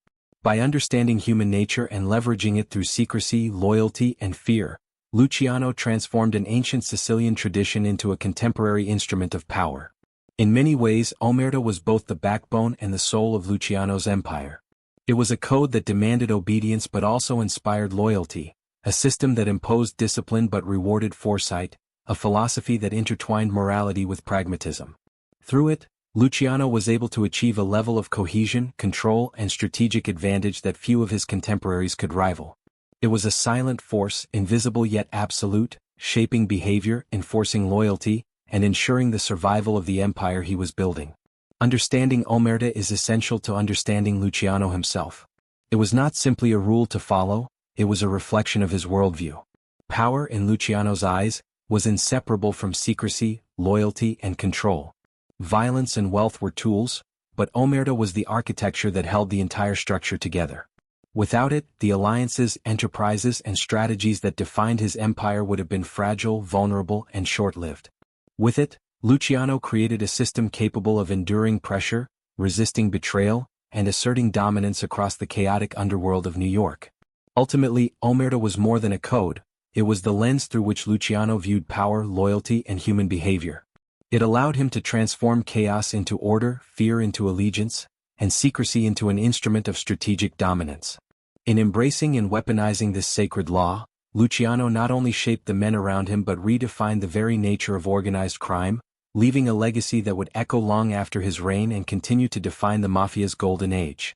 By understanding human nature and leveraging it through secrecy, loyalty, and fear, Luciano transformed an ancient Sicilian tradition into a contemporary instrument of power. In many ways, Omertà was both the backbone and the soul of Luciano's empire. It was a code that demanded obedience but also inspired loyalty, a system that imposed discipline but rewarded foresight, a philosophy that intertwined morality with pragmatism. Through it, Luciano was able to achieve a level of cohesion, control, and strategic advantage that few of his contemporaries could rival. It was a silent force, invisible yet absolute, shaping behavior, enforcing loyalty, and ensuring the survival of the empire he was building. Understanding Omertà is essential to understanding Luciano himself. It was not simply a rule to follow, it was a reflection of his worldview. Power, in Luciano's eyes, was inseparable from secrecy, loyalty, and control. Violence and wealth were tools, but Omertà was the architecture that held the entire structure together. Without it, the alliances, enterprises, and strategies that defined his empire would have been fragile, vulnerable, and short-lived. With it, Luciano created a system capable of enduring pressure, resisting betrayal, and asserting dominance across the chaotic underworld of New York. Ultimately, Omertà was more than a code, it was the lens through which Luciano viewed power, loyalty, and human behavior. It allowed him to transform chaos into order, fear into allegiance, and secrecy into an instrument of strategic dominance. In embracing and weaponizing this sacred law, Luciano not only shaped the men around him but redefined the very nature of organized crime, leaving a legacy that would echo long after his reign and continue to define the Mafia's golden age.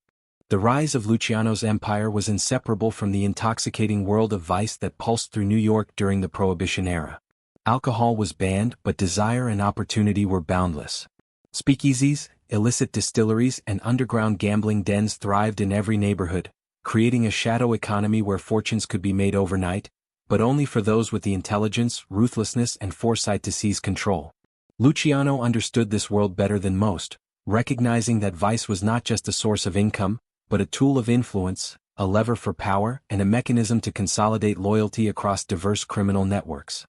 The rise of Luciano's empire was inseparable from the intoxicating world of vice that pulsed through New York during the Prohibition era. Alcohol was banned, but desire and opportunity were boundless. Speakeasies, illicit distilleries, and underground gambling dens thrived in every neighborhood, creating a shadow economy where fortunes could be made overnight, but only for those with the intelligence, ruthlessness, and foresight to seize control. Luciano understood this world better than most, recognizing that vice was not just a source of income, but a tool of influence, a lever for power, and a mechanism to consolidate loyalty across diverse criminal networks.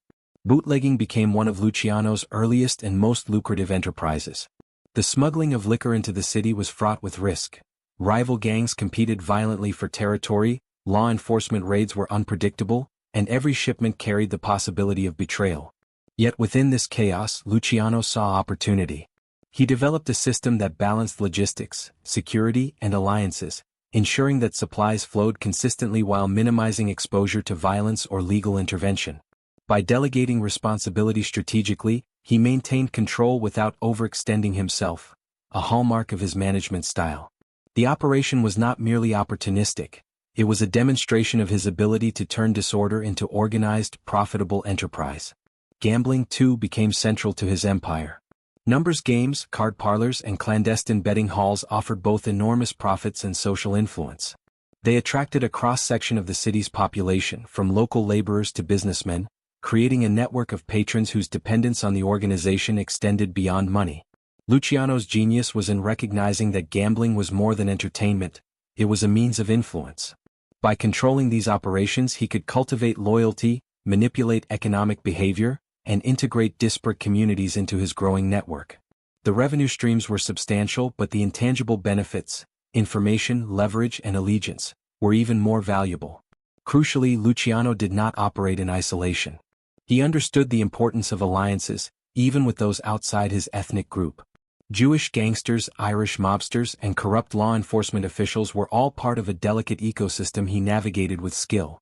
Bootlegging became one of Luciano's earliest and most lucrative enterprises. The smuggling of liquor into the city was fraught with risk. Rival gangs competed violently for territory, law enforcement raids were unpredictable, and every shipment carried the possibility of betrayal. Yet within this chaos, Luciano saw opportunity. He developed a system that balanced logistics, security, and alliances, ensuring that supplies flowed consistently while minimizing exposure to violence or legal intervention. By delegating responsibility strategically, he maintained control without overextending himself, a hallmark of his management style. The operation was not merely opportunistic, It was a demonstration of his ability to turn disorder into organized, profitable enterprise. Gambling, too, became central to his empire. Numbers games, card parlors, and clandestine betting halls offered both enormous profits and social influence. They attracted a cross-section of the city's population, from local laborers to businessmen, creating a network of patrons whose dependence on the organization extended beyond money. Luciano's genius was in recognizing that gambling was more than entertainment, it was a means of influence. By controlling these operations, he could cultivate loyalty, manipulate economic behavior, and integrate disparate communities into his growing network. The revenue streams were substantial, but the intangible benefits, information, leverage, and allegiance, were even more valuable. Crucially, Luciano did not operate in isolation. He understood the importance of alliances, even with those outside his ethnic group. Jewish gangsters, Irish mobsters, and corrupt law enforcement officials were all part of a delicate ecosystem he navigated with skill.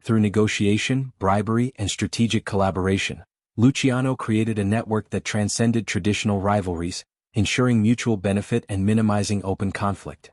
Through negotiation, bribery, and strategic collaboration, Luciano created a network that transcended traditional rivalries, ensuring mutual benefit and minimizing open conflict.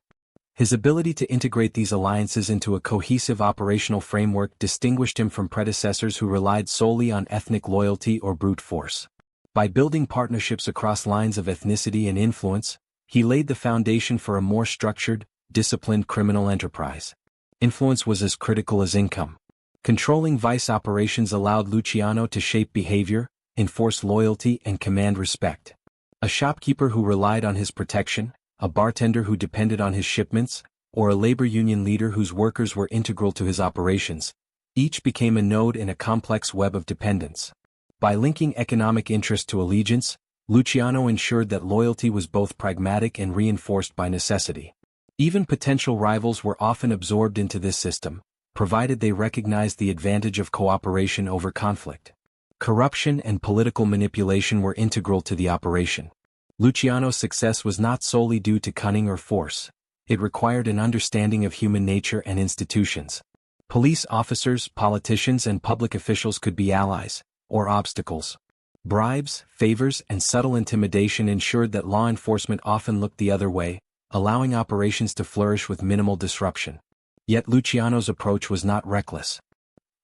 His ability to integrate these alliances into a cohesive operational framework distinguished him from predecessors who relied solely on ethnic loyalty or brute force. By building partnerships across lines of ethnicity and influence, he laid the foundation for a more structured, disciplined criminal enterprise. Influence was as critical as income. Controlling vice operations allowed Luciano to shape behavior, enforce loyalty, and command respect. A shopkeeper who relied on his protection, a bartender who depended on his shipments, or a labor union leader whose workers were integral to his operations, each became a node in a complex web of dependence. By linking economic interest to allegiance, Luciano ensured that loyalty was both pragmatic and reinforced by necessity. Even potential rivals were often absorbed into this system, provided they recognized the advantage of cooperation over conflict. Corruption and political manipulation were integral to the operation. Luciano's success was not solely due to cunning or force. It required an understanding of human nature and institutions. Police officers, politicians, and public officials could be allies, or obstacles. Bribes, favors, and subtle intimidation ensured that law enforcement often looked the other way, allowing operations to flourish with minimal disruption. Yet Luciano's approach was not reckless.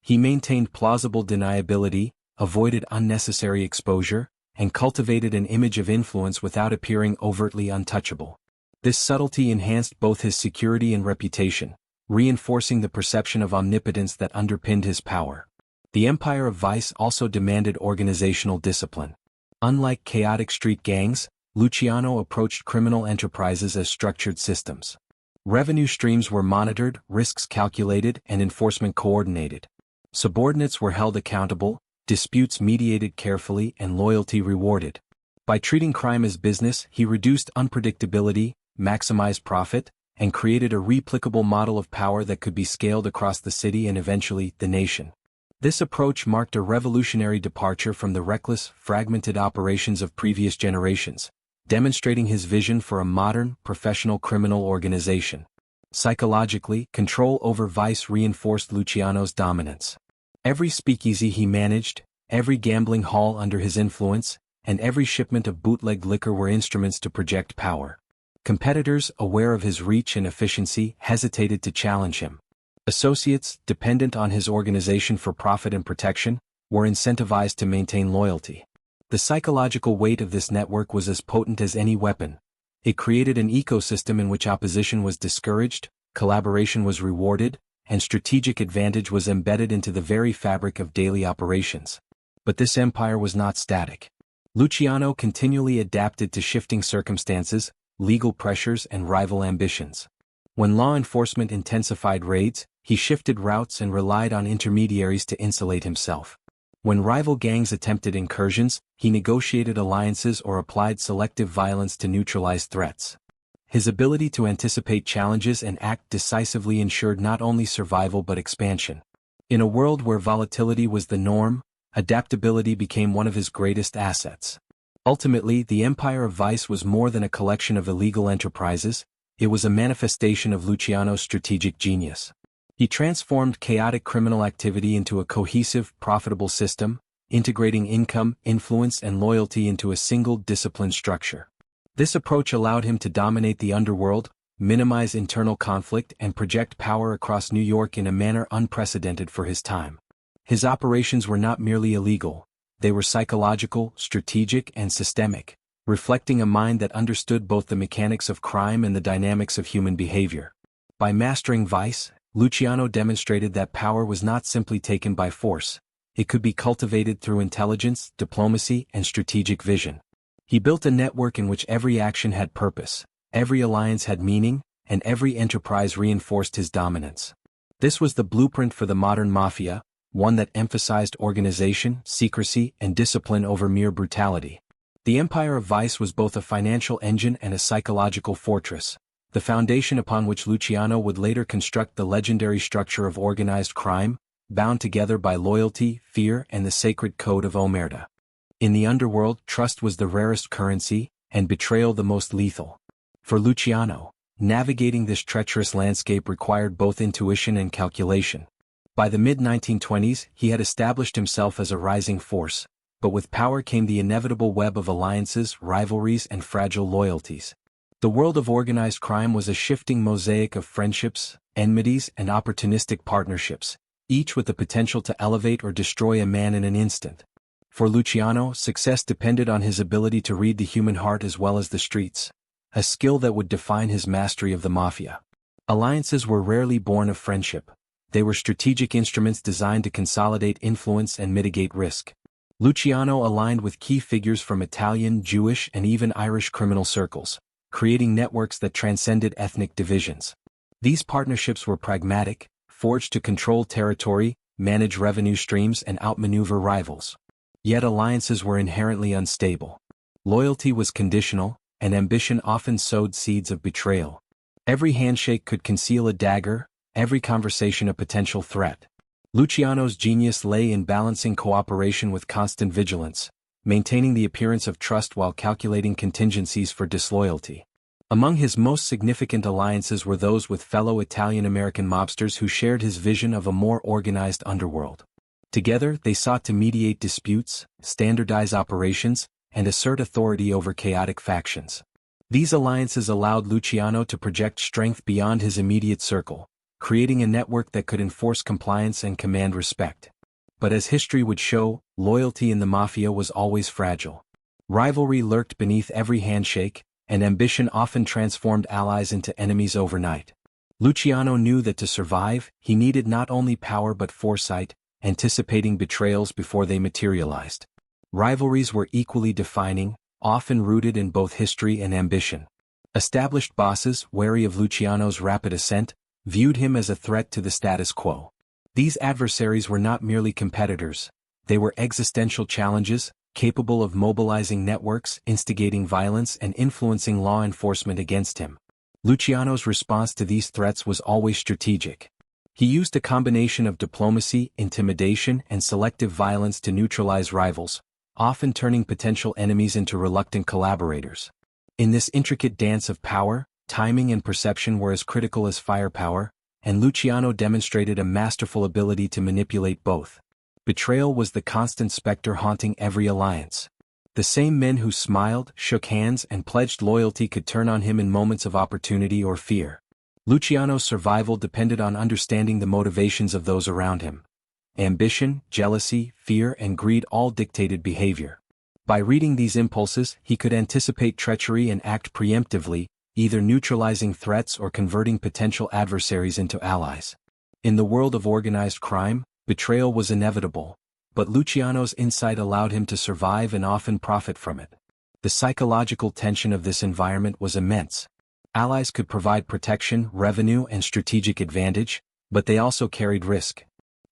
He maintained plausible deniability, avoided unnecessary exposure, and cultivated an image of influence without appearing overtly untouchable. This subtlety enhanced both his security and reputation, reinforcing the perception of omnipotence that underpinned his power. The empire of vice also demanded organizational discipline. Unlike chaotic street gangs, Luciano approached criminal enterprises as structured systems. Revenue streams were monitored, risks calculated, and enforcement coordinated. Subordinates were held accountable, disputes mediated carefully, and loyalty rewarded. By treating crime as business, he reduced unpredictability, maximized profit, and created a replicable model of power that could be scaled across the city and eventually the nation. This approach marked a revolutionary departure from the reckless, fragmented operations of previous generations, demonstrating his vision for a modern, professional criminal organization. Psychologically, control over vice reinforced Luciano's dominance. Every speakeasy he managed, every gambling hall under his influence, and every shipment of bootleg liquor were instruments to project power. Competitors, aware of his reach and efficiency, hesitated to challenge him. Associates, dependent on his organization for profit and protection, were incentivized to maintain loyalty. The psychological weight of this network was as potent as any weapon. It created an ecosystem in which opposition was discouraged, collaboration was rewarded, and strategic advantage was embedded into the very fabric of daily operations. But this empire was not static. Luciano continually adapted to shifting circumstances, legal pressures, and rival ambitions. When law enforcement intensified raids, he shifted routes and relied on intermediaries to insulate himself. When rival gangs attempted incursions, he negotiated alliances or applied selective violence to neutralize threats. His ability to anticipate challenges and act decisively ensured not only survival but expansion. In a world where volatility was the norm, adaptability became one of his greatest assets. Ultimately, the empire of vice was more than a collection of illegal enterprises, it was a manifestation of Luciano's strategic genius. He transformed chaotic criminal activity into a cohesive, profitable system, integrating income, influence, and loyalty into a single disciplined structure. This approach allowed him to dominate the underworld, minimize internal conflict and project power across New York in a manner unprecedented for his time. His operations were not merely illegal, they were psychological, strategic, and systemic, reflecting a mind that understood both the mechanics of crime and the dynamics of human behavior. By mastering vice, Luciano demonstrated that power was not simply taken by force, it could be cultivated through intelligence, diplomacy, and strategic vision. He built a network in which every action had purpose, every alliance had meaning, and every enterprise reinforced his dominance. This was the blueprint for the modern mafia, one that emphasized organization, secrecy, and discipline over mere brutality. The empire of vice was both a financial engine and a psychological fortress, the foundation upon which Luciano would later construct the legendary structure of organized crime, bound together by loyalty, fear, and the sacred code of Omertà. In the underworld, trust was the rarest currency, and betrayal the most lethal. For Luciano, navigating this treacherous landscape required both intuition and calculation. By the mid-1920s, he had established himself as a rising force, but with power came the inevitable web of alliances, rivalries, and fragile loyalties. The world of organized crime was a shifting mosaic of friendships, enmities, and opportunistic partnerships, each with the potential to elevate or destroy a man in an instant. For Luciano, success depended on his ability to read the human heart as well as the streets, a skill that would define his mastery of the mafia. Alliances were rarely born of friendship. They were strategic instruments designed to consolidate influence and mitigate risk. Luciano aligned with key figures from Italian, Jewish, and even Irish criminal circles, creating networks that transcended ethnic divisions. These partnerships were pragmatic, forged to control territory, manage revenue streams, and outmaneuver rivals. Yet alliances were inherently unstable. Loyalty was conditional, and ambition often sowed seeds of betrayal. Every handshake could conceal a dagger, every conversation a potential threat. Luciano's genius lay in balancing cooperation with constant vigilance, maintaining the appearance of trust while calculating contingencies for disloyalty. Among his most significant alliances were those with fellow Italian-American mobsters who shared his vision of a more organized underworld. Together, they sought to mediate disputes, standardize operations, and assert authority over chaotic factions. These alliances allowed Luciano to project strength beyond his immediate circle, creating a network that could enforce compliance and command respect. But as history would show, loyalty in the mafia was always fragile. Rivalry lurked beneath every handshake, and ambition often transformed allies into enemies overnight. Luciano knew that to survive, he needed not only power but foresight, anticipating betrayals before they materialized. Rivalries were equally defining, often rooted in both history and ambition. Established bosses, wary of Luciano's rapid ascent, viewed him as a threat to the status quo. These adversaries were not merely competitors, they were existential challenges, capable of mobilizing networks, instigating violence, and influencing law enforcement against him. Luciano's response to these threats was always strategic. He used a combination of diplomacy, intimidation, and selective violence to neutralize rivals, often turning potential enemies into reluctant collaborators. In this intricate dance of power, timing and perception were as critical as firepower, and Luciano demonstrated a masterful ability to manipulate both. Betrayal was the constant specter haunting every alliance. The same men who smiled, shook hands, and pledged loyalty could turn on him in moments of opportunity or fear. Luciano's survival depended on understanding the motivations of those around him. Ambition, jealousy, fear, and greed all dictated behavior. By reading these impulses, he could anticipate treachery and act preemptively, either neutralizing threats or converting potential adversaries into allies. In the world of organized crime, betrayal was inevitable, but Luciano's insight allowed him to survive and often profit from it. The psychological tension of this environment was immense. Allies could provide protection, revenue, and strategic advantage, but they also carried risk.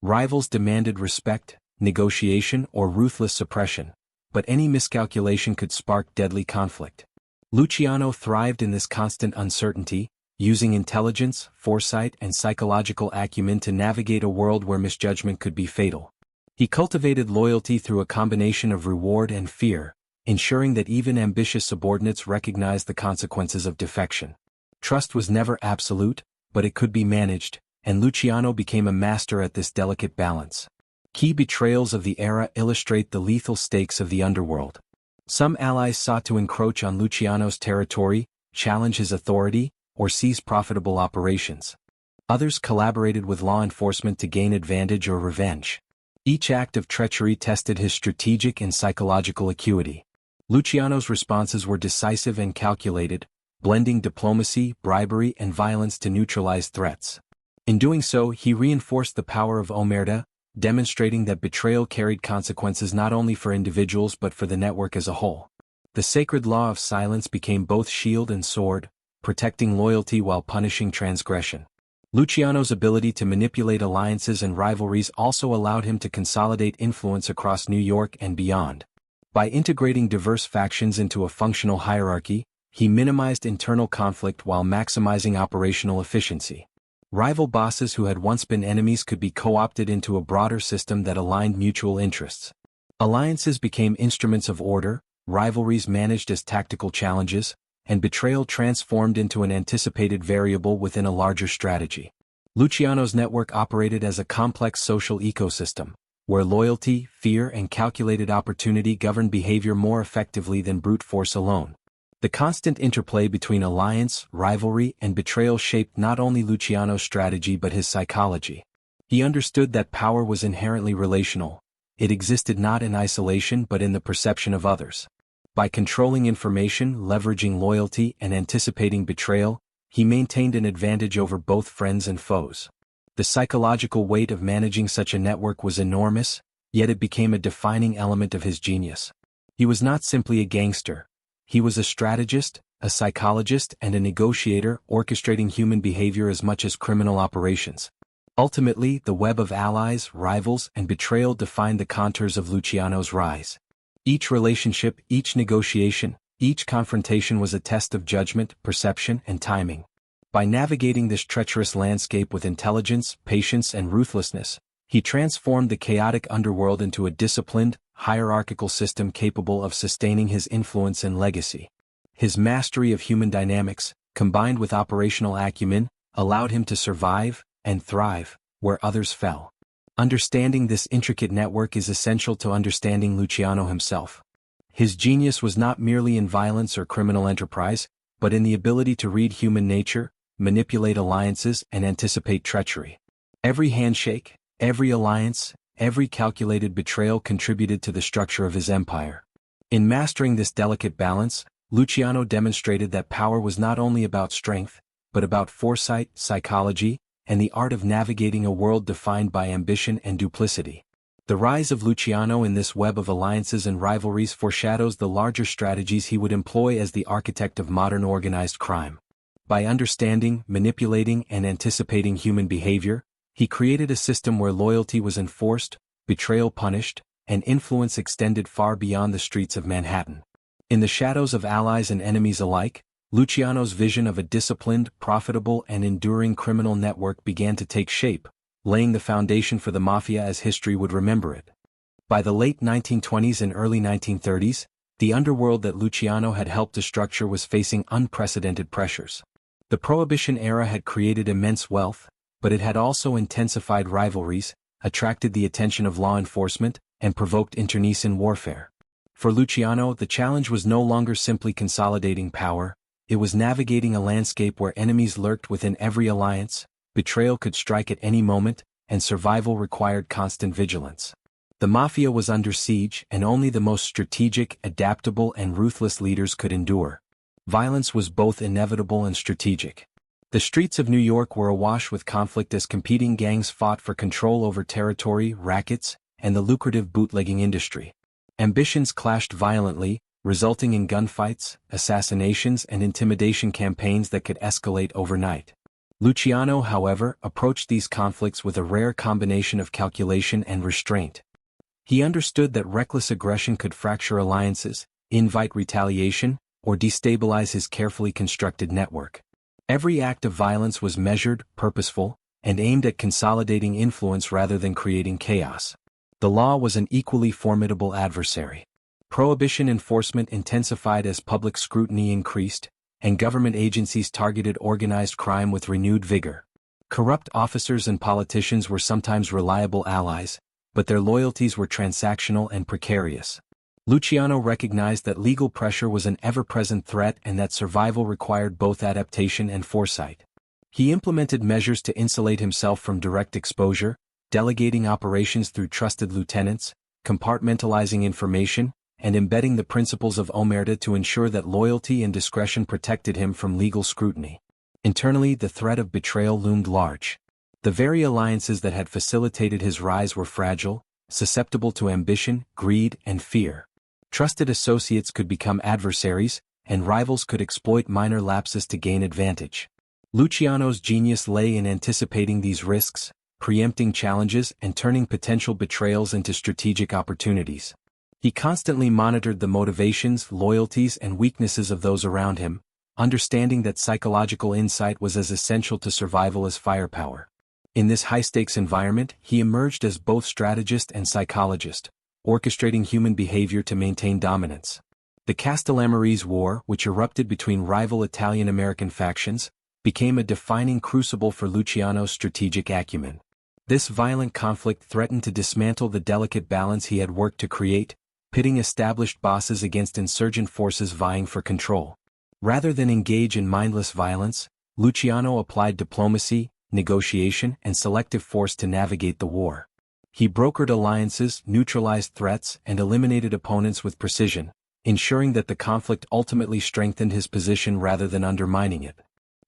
Rivals demanded respect, negotiation, or ruthless suppression, but any miscalculation could spark deadly conflict. Luciano thrived in this constant uncertainty, using intelligence, foresight, and psychological acumen to navigate a world where misjudgment could be fatal. He cultivated loyalty through a combination of reward and fear, ensuring that even ambitious subordinates recognized the consequences of defection. Trust was never absolute, but it could be managed, and Luciano became a master at this delicate balance. Key betrayals of the era illustrate the lethal stakes of the underworld. Some allies sought to encroach on Luciano's territory, challenge his authority, or seize profitable operations. Others collaborated with law enforcement to gain advantage or revenge. Each act of treachery tested his strategic and psychological acuity. Luciano's responses were decisive and calculated, blending diplomacy, bribery, and violence to neutralize threats. In doing so, he reinforced the power of Omertà, demonstrating that betrayal carried consequences not only for individuals but for the network as a whole. The sacred law of silence became both shield and sword, protecting loyalty while punishing transgression. Luciano's ability to manipulate alliances and rivalries also allowed him to consolidate influence across New York and beyond. By integrating diverse factions into a functional hierarchy, he minimized internal conflict while maximizing operational efficiency. Rival bosses who had once been enemies could be co-opted into a broader system that aligned mutual interests. Alliances became instruments of order, rivalries managed as tactical challenges, and betrayal transformed into an anticipated variable within a larger strategy. Luciano's network operated as a complex social ecosystem, where loyalty, fear, and calculated opportunity governed behavior more effectively than brute force alone. The constant interplay between alliance, rivalry, and betrayal shaped not only Luciano's strategy but his psychology. He understood that power was inherently relational. It existed not in isolation but in the perception of others. By controlling information, leveraging loyalty, and anticipating betrayal, he maintained an advantage over both friends and foes. The psychological weight of managing such a network was enormous, yet it became a defining element of his genius. He was not simply a gangster. He was a strategist, a psychologist, and a negotiator, orchestrating human behavior as much as criminal operations. Ultimately, the web of allies, rivals, and betrayal defined the contours of Luciano's rise. Each relationship, each negotiation, each confrontation was a test of judgment, perception, and timing. By navigating this treacherous landscape with intelligence, patience, and ruthlessness, he transformed the chaotic underworld into a disciplined, hierarchical system capable of sustaining his influence and legacy. His mastery of human dynamics, combined with operational acumen, allowed him to survive and thrive where others fell. Understanding this intricate network is essential to understanding Luciano himself. His genius was not merely in violence or criminal enterprise, but in the ability to read human nature, manipulate alliances, and anticipate treachery. Every handshake, every alliance, every calculated betrayal contributed to the structure of his empire. In mastering this delicate balance, Luciano demonstrated that power was not only about strength, but about foresight, psychology, and the art of navigating a world defined by ambition and duplicity. The rise of Luciano in this web of alliances and rivalries foreshadows the larger strategies he would employ as the architect of modern organized crime. By understanding, manipulating, and anticipating human behavior, he created a system where loyalty was enforced, betrayal punished, and influence extended far beyond the streets of Manhattan. In the shadows of allies and enemies alike, Luciano's vision of a disciplined, profitable, and enduring criminal network began to take shape, laying the foundation for the Mafia as history would remember it. By the late 1920s and early 1930s, the underworld that Luciano had helped to structure was facing unprecedented pressures. The Prohibition era had created immense wealth, but it had also intensified rivalries, attracted the attention of law enforcement, and provoked internecine warfare. For Luciano, the challenge was no longer simply consolidating power. It was navigating a landscape where enemies lurked within every alliance, betrayal could strike at any moment, and survival required constant vigilance. The Mafia was under siege, and only the most strategic, adaptable, and ruthless leaders could endure. Violence was both inevitable and strategic. The streets of New York were awash with conflict as competing gangs fought for control over territory, rackets, and the lucrative bootlegging industry. Ambitions clashed violently, resulting in gunfights, assassinations, and intimidation campaigns that could escalate overnight. Luciano, however, approached these conflicts with a rare combination of calculation and restraint. He understood that reckless aggression could fracture alliances, invite retaliation, or destabilize his carefully constructed network. Every act of violence was measured, purposeful, and aimed at consolidating influence rather than creating chaos. The law was an equally formidable adversary. Prohibition enforcement intensified as public scrutiny increased, and government agencies targeted organized crime with renewed vigor. Corrupt officers and politicians were sometimes reliable allies, but their loyalties were transactional and precarious. Luciano recognized that legal pressure was an ever-present threat and that survival required both adaptation and foresight. He implemented measures to insulate himself from direct exposure, delegating operations through trusted lieutenants, compartmentalizing information, and embedding the principles of Omertà to ensure that loyalty and discretion protected him from legal scrutiny. Internally, the threat of betrayal loomed large. The very alliances that had facilitated his rise were fragile, susceptible to ambition, greed, and fear. Trusted associates could become adversaries, and rivals could exploit minor lapses to gain advantage. Luciano's genius lay in anticipating these risks, preempting challenges and turning potential betrayals into strategic opportunities. He constantly monitored the motivations, loyalties, and weaknesses of those around him, understanding that psychological insight was as essential to survival as firepower. In this high-stakes environment, he emerged as both strategist and psychologist, orchestrating human behavior to maintain dominance. The Castellamarese War, which erupted between rival Italian-American factions, became a defining crucible for Luciano's strategic acumen. This violent conflict threatened to dismantle the delicate balance he had worked to create, pitting established bosses against insurgent forces vying for control. Rather than engage in mindless violence, Luciano applied diplomacy, negotiation, and selective force to navigate the war. He brokered alliances, neutralized threats, and eliminated opponents with precision, ensuring that the conflict ultimately strengthened his position rather than undermining it.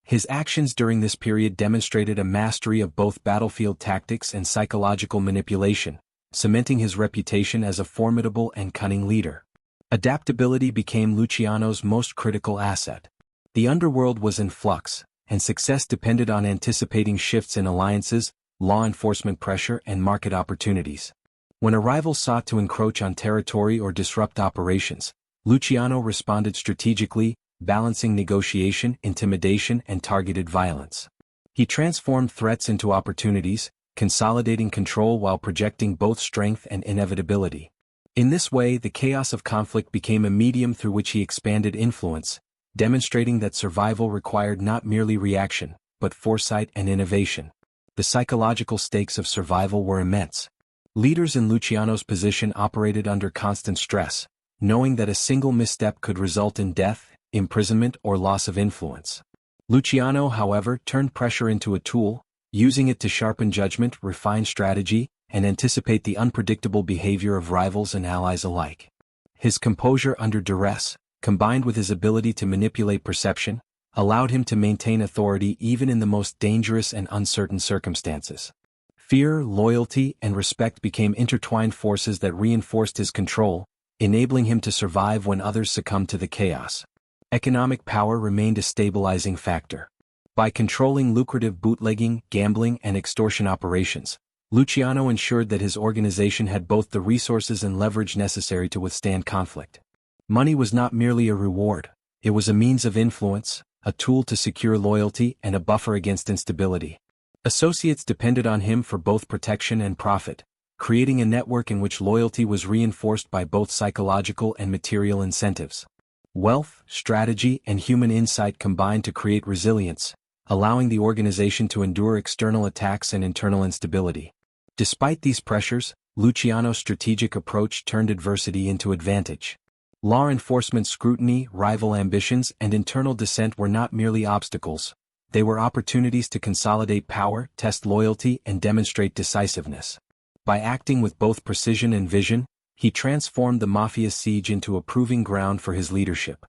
His actions during this period demonstrated a mastery of both battlefield tactics and psychological manipulation, cementing his reputation as a formidable and cunning leader. Adaptability became Luciano's most critical asset. The underworld was in flux, and success depended on anticipating shifts in alliances, law enforcement pressure, and market opportunities. When a rival sought to encroach on territory or disrupt operations, Luciano responded strategically, balancing negotiation, intimidation, and targeted violence. He transformed threats into opportunities, consolidating control while projecting both strength and inevitability. In this way, the chaos of conflict became a medium through which he expanded influence, demonstrating that survival required not merely reaction, but foresight and innovation. The psychological stakes of survival were immense. Leaders in Luciano's position operated under constant stress, knowing that a single misstep could result in death, imprisonment, or loss of influence. Luciano, however, turned pressure into a tool, using it to sharpen judgment, refine strategy, and anticipate the unpredictable behavior of rivals and allies alike. His composure under duress, combined with his ability to manipulate perception, allowed him to maintain authority even in the most dangerous and uncertain circumstances. Fear, loyalty, and respect became intertwined forces that reinforced his control, enabling him to survive when others succumbed to the chaos. Economic power remained a stabilizing factor. By controlling lucrative bootlegging, gambling, and extortion operations, Luciano ensured that his organization had both the resources and leverage necessary to withstand conflict. Money was not merely a reward, it was a means of influence, a tool to secure loyalty, and a buffer against instability. Associates depended on him for both protection and profit, creating a network in which loyalty was reinforced by both psychological and material incentives. Wealth, strategy, and human insight combined to create resilience, allowing the organization to endure external attacks and internal instability. Despite these pressures, Luciano's strategic approach turned adversity into advantage. Law enforcement scrutiny, rival ambitions, and internal dissent were not merely obstacles, they were opportunities to consolidate power, test loyalty, and demonstrate decisiveness. By acting with both precision and vision, he transformed the Mafia's siege into a proving ground for his leadership.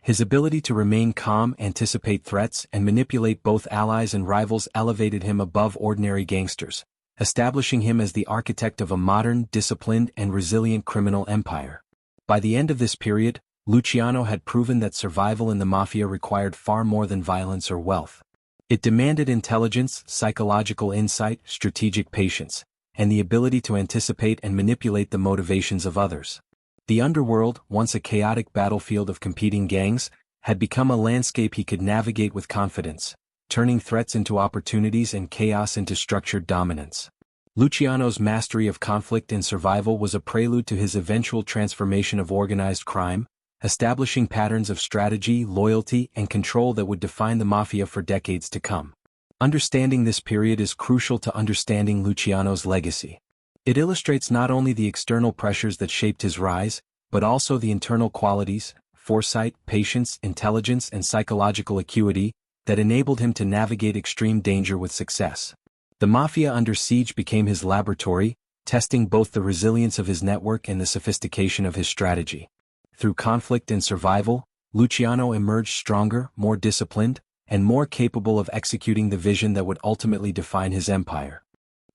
His ability to remain calm, anticipate threats, and manipulate both allies and rivals elevated him above ordinary gangsters, establishing him as the architect of a modern, disciplined, and resilient criminal empire. By the end of this period, Luciano had proven that survival in the Mafia required far more than violence or wealth. It demanded intelligence, psychological insight, strategic patience, and the ability to anticipate and manipulate the motivations of others. The underworld, once a chaotic battlefield of competing gangs, had become a landscape he could navigate with confidence, turning threats into opportunities and chaos into structured dominance. Luciano's mastery of conflict and survival was a prelude to his eventual transformation of organized crime, establishing patterns of strategy, loyalty, and control that would define the Mafia for decades to come. Understanding this period is crucial to understanding Luciano's legacy. It illustrates not only the external pressures that shaped his rise, but also the internal qualities, foresight, patience, intelligence, and psychological acuity that enabled him to navigate extreme danger with success. The Mafia under siege became his laboratory, testing both the resilience of his network and the sophistication of his strategy. Through conflict and survival, Luciano emerged stronger, more disciplined, and more capable of executing the vision that would ultimately define his empire.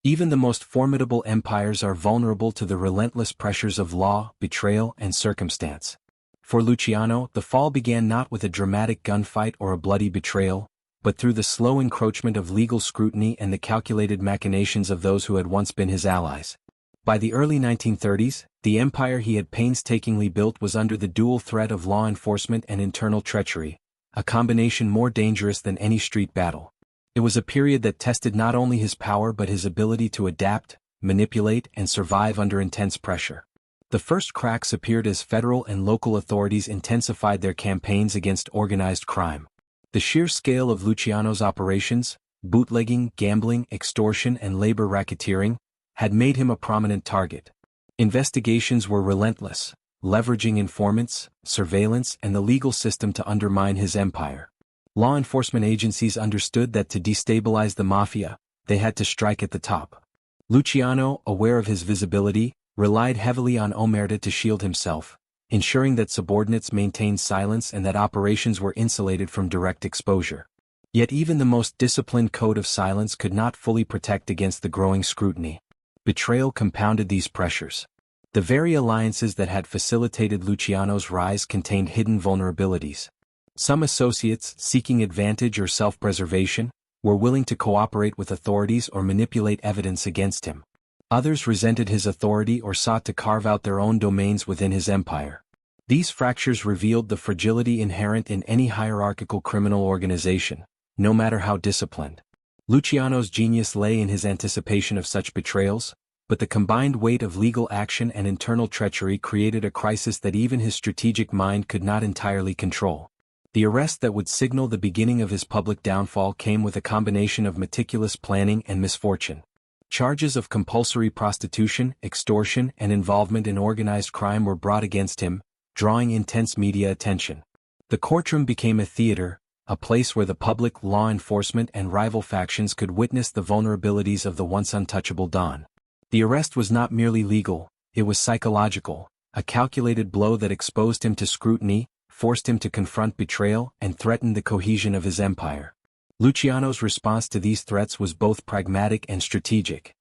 Even the most formidable empires are vulnerable to the relentless pressures of law, betrayal, and circumstance. For Luciano, the fall began not with a dramatic gunfight or a bloody betrayal, but through the slow encroachment of legal scrutiny and the calculated machinations of those who had once been his allies. By the early 1930s, the empire he had painstakingly built was under the dual threat of law enforcement and internal treachery, a combination more dangerous than any street battle. It was a period that tested not only his power but his ability to adapt, manipulate, and survive under intense pressure. The first cracks appeared as federal and local authorities intensified their campaigns against organized crime. The sheer scale of Luciano's operations, bootlegging, gambling, extortion, and labor racketeering, had made him a prominent target. Investigations were relentless, leveraging informants, surveillance, and the legal system to undermine his empire. Law enforcement agencies understood that to destabilize the Mafia, they had to strike at the top. Luciano, aware of his visibility, relied heavily on Omertà to shield himself, ensuring that subordinates maintained silence and that operations were insulated from direct exposure. Yet even the most disciplined code of silence could not fully protect against the growing scrutiny. Betrayal compounded these pressures. The very alliances that had facilitated Luciano's rise contained hidden vulnerabilities. Some associates, seeking advantage or self-preservation, were willing to cooperate with authorities or manipulate evidence against him. Others resented his authority or sought to carve out their own domains within his empire. These fractures revealed the fragility inherent in any hierarchical criminal organization, no matter how disciplined. Luciano's genius lay in his anticipation of such betrayals, but the combined weight of legal action and internal treachery created a crisis that even his strategic mind could not entirely control. The arrest that would signal the beginning of his public downfall came with a combination of meticulous planning and misfortune. Charges of compulsory prostitution, extortion, and involvement in organized crime were brought against him, drawing intense media attention. The courtroom became a theater, a place where the public, law enforcement, and rival factions could witness the vulnerabilities of the once untouchable Don. The arrest was not merely legal, it was psychological, a calculated blow that exposed him to scrutiny, forced him to confront betrayal, and threatened the cohesion of his empire. Luciano's response to these threats was both pragmatic and strategic.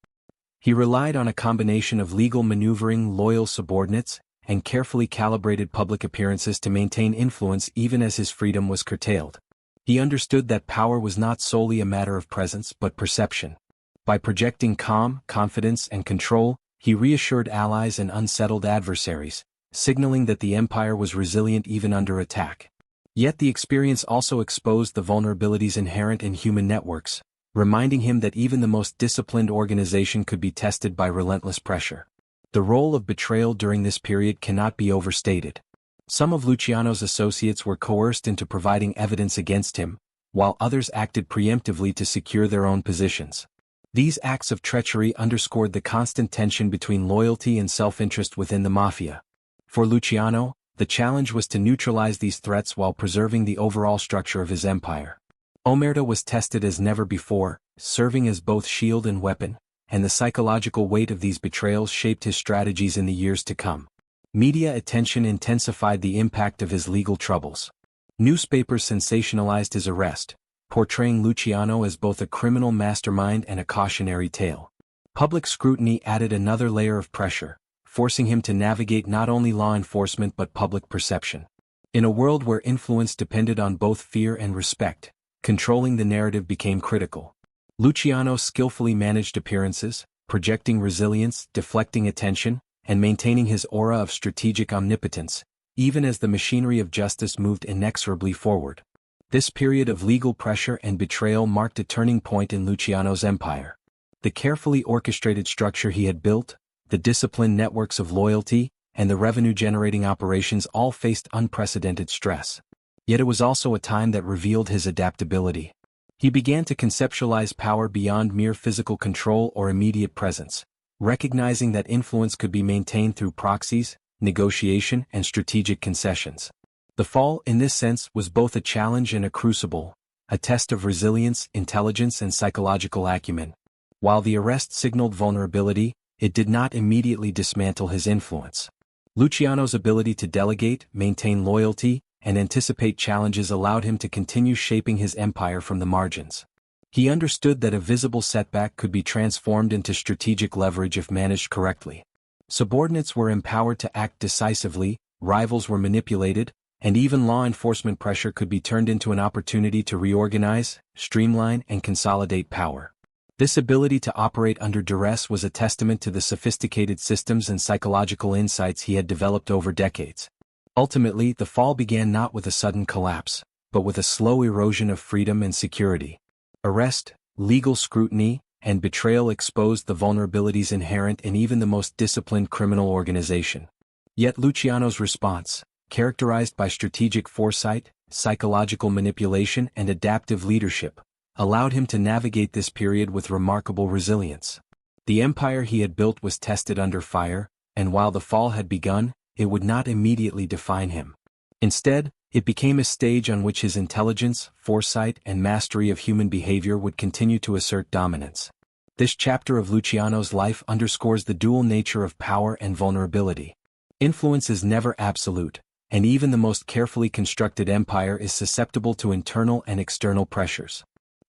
He relied on a combination of legal maneuvering, loyal subordinates, and carefully calibrated public appearances to maintain influence even as his freedom was curtailed. He understood that power was not solely a matter of presence but perception. By projecting calm, confidence, and control, he reassured allies and unsettled adversaries, signaling that the empire was resilient even under attack. Yet the experience also exposed the vulnerabilities inherent in human networks, reminding him that even the most disciplined organization could be tested by relentless pressure. The role of betrayal during this period cannot be overstated. Some of Luciano's associates were coerced into providing evidence against him, while others acted preemptively to secure their own positions. These acts of treachery underscored the constant tension between loyalty and self-interest within the Mafia. For Luciano, the challenge was to neutralize these threats while preserving the overall structure of his empire. Omertà was tested as never before, serving as both shield and weapon, and the psychological weight of these betrayals shaped his strategies in the years to come. Media attention intensified the impact of his legal troubles. Newspapers sensationalized his arrest, portraying Luciano as both a criminal mastermind and a cautionary tale. Public scrutiny added another layer of pressure, forcing him to navigate not only law enforcement but public perception. In a world where influence depended on both fear and respect, controlling the narrative became critical. Luciano skillfully managed appearances, projecting resilience, deflecting attention, and maintaining his aura of strategic omnipotence, even as the machinery of justice moved inexorably forward. This period of legal pressure and betrayal marked a turning point in Luciano's empire. The carefully orchestrated structure he had built, the disciplined networks of loyalty, and the revenue-generating operations all faced unprecedented stress. Yet it was also a time that revealed his adaptability. He began to conceptualize power beyond mere physical control or immediate presence, recognizing that influence could be maintained through proxies, negotiation, and strategic concessions. The fall, in this sense, was both a challenge and a crucible, a test of resilience, intelligence, and psychological acumen. While the arrest signaled vulnerability, it did not immediately dismantle his influence. Luciano's ability to delegate, maintain loyalty, and anticipate challenges allowed him to continue shaping his empire from the margins. He understood that a visible setback could be transformed into strategic leverage if managed correctly. Subordinates were empowered to act decisively, rivals were manipulated, and even law enforcement pressure could be turned into an opportunity to reorganize, streamline, and consolidate power. This ability to operate under duress was a testament to the sophisticated systems and psychological insights he had developed over decades. Ultimately, the fall began not with a sudden collapse, but with a slow erosion of freedom and security. Arrest, legal scrutiny, and betrayal exposed the vulnerabilities inherent in even the most disciplined criminal organization. Yet Luciano's response, characterized by strategic foresight, psychological manipulation, and adaptive leadership, allowed him to navigate this period with remarkable resilience. The empire he had built was tested under fire, and while the fall had begun, it would not immediately define him. Instead, it became a stage on which his intelligence, foresight, and mastery of human behavior would continue to assert dominance. This chapter of Luciano's life underscores the dual nature of power and vulnerability. Influence is never absolute, and even the most carefully constructed empire is susceptible to internal and external pressures.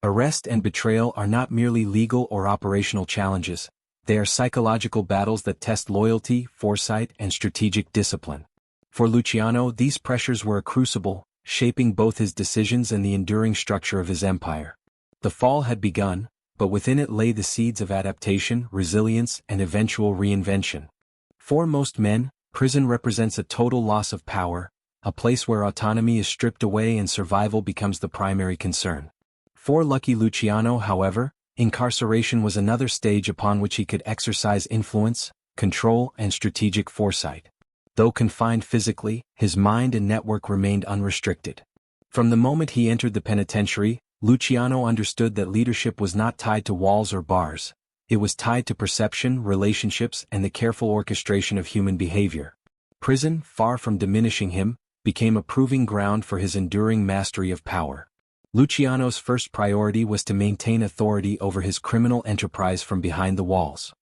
Arrest and betrayal are not merely legal or operational challenges, they are psychological battles that test loyalty, foresight, and strategic discipline. For Luciano, these pressures were a crucible, shaping both his decisions and the enduring structure of his empire. The fall had begun, but within it lay the seeds of adaptation, resilience, and eventual reinvention. For most men, prison represents a total loss of power, a place where autonomy is stripped away and survival becomes the primary concern. For lucky Luciano, however, incarceration was another stage upon which he could exercise influence, control, and strategic foresight. Though confined physically, his mind and network remained unrestricted. From the moment he entered the penitentiary, Luciano understood that leadership was not tied to walls or bars. It was tied to perception, relationships, and the careful orchestration of human behavior. Prison, far from diminishing him, became a proving ground for his enduring mastery of power. Luciano's first priority was to maintain authority over his criminal enterprise from behind the walls.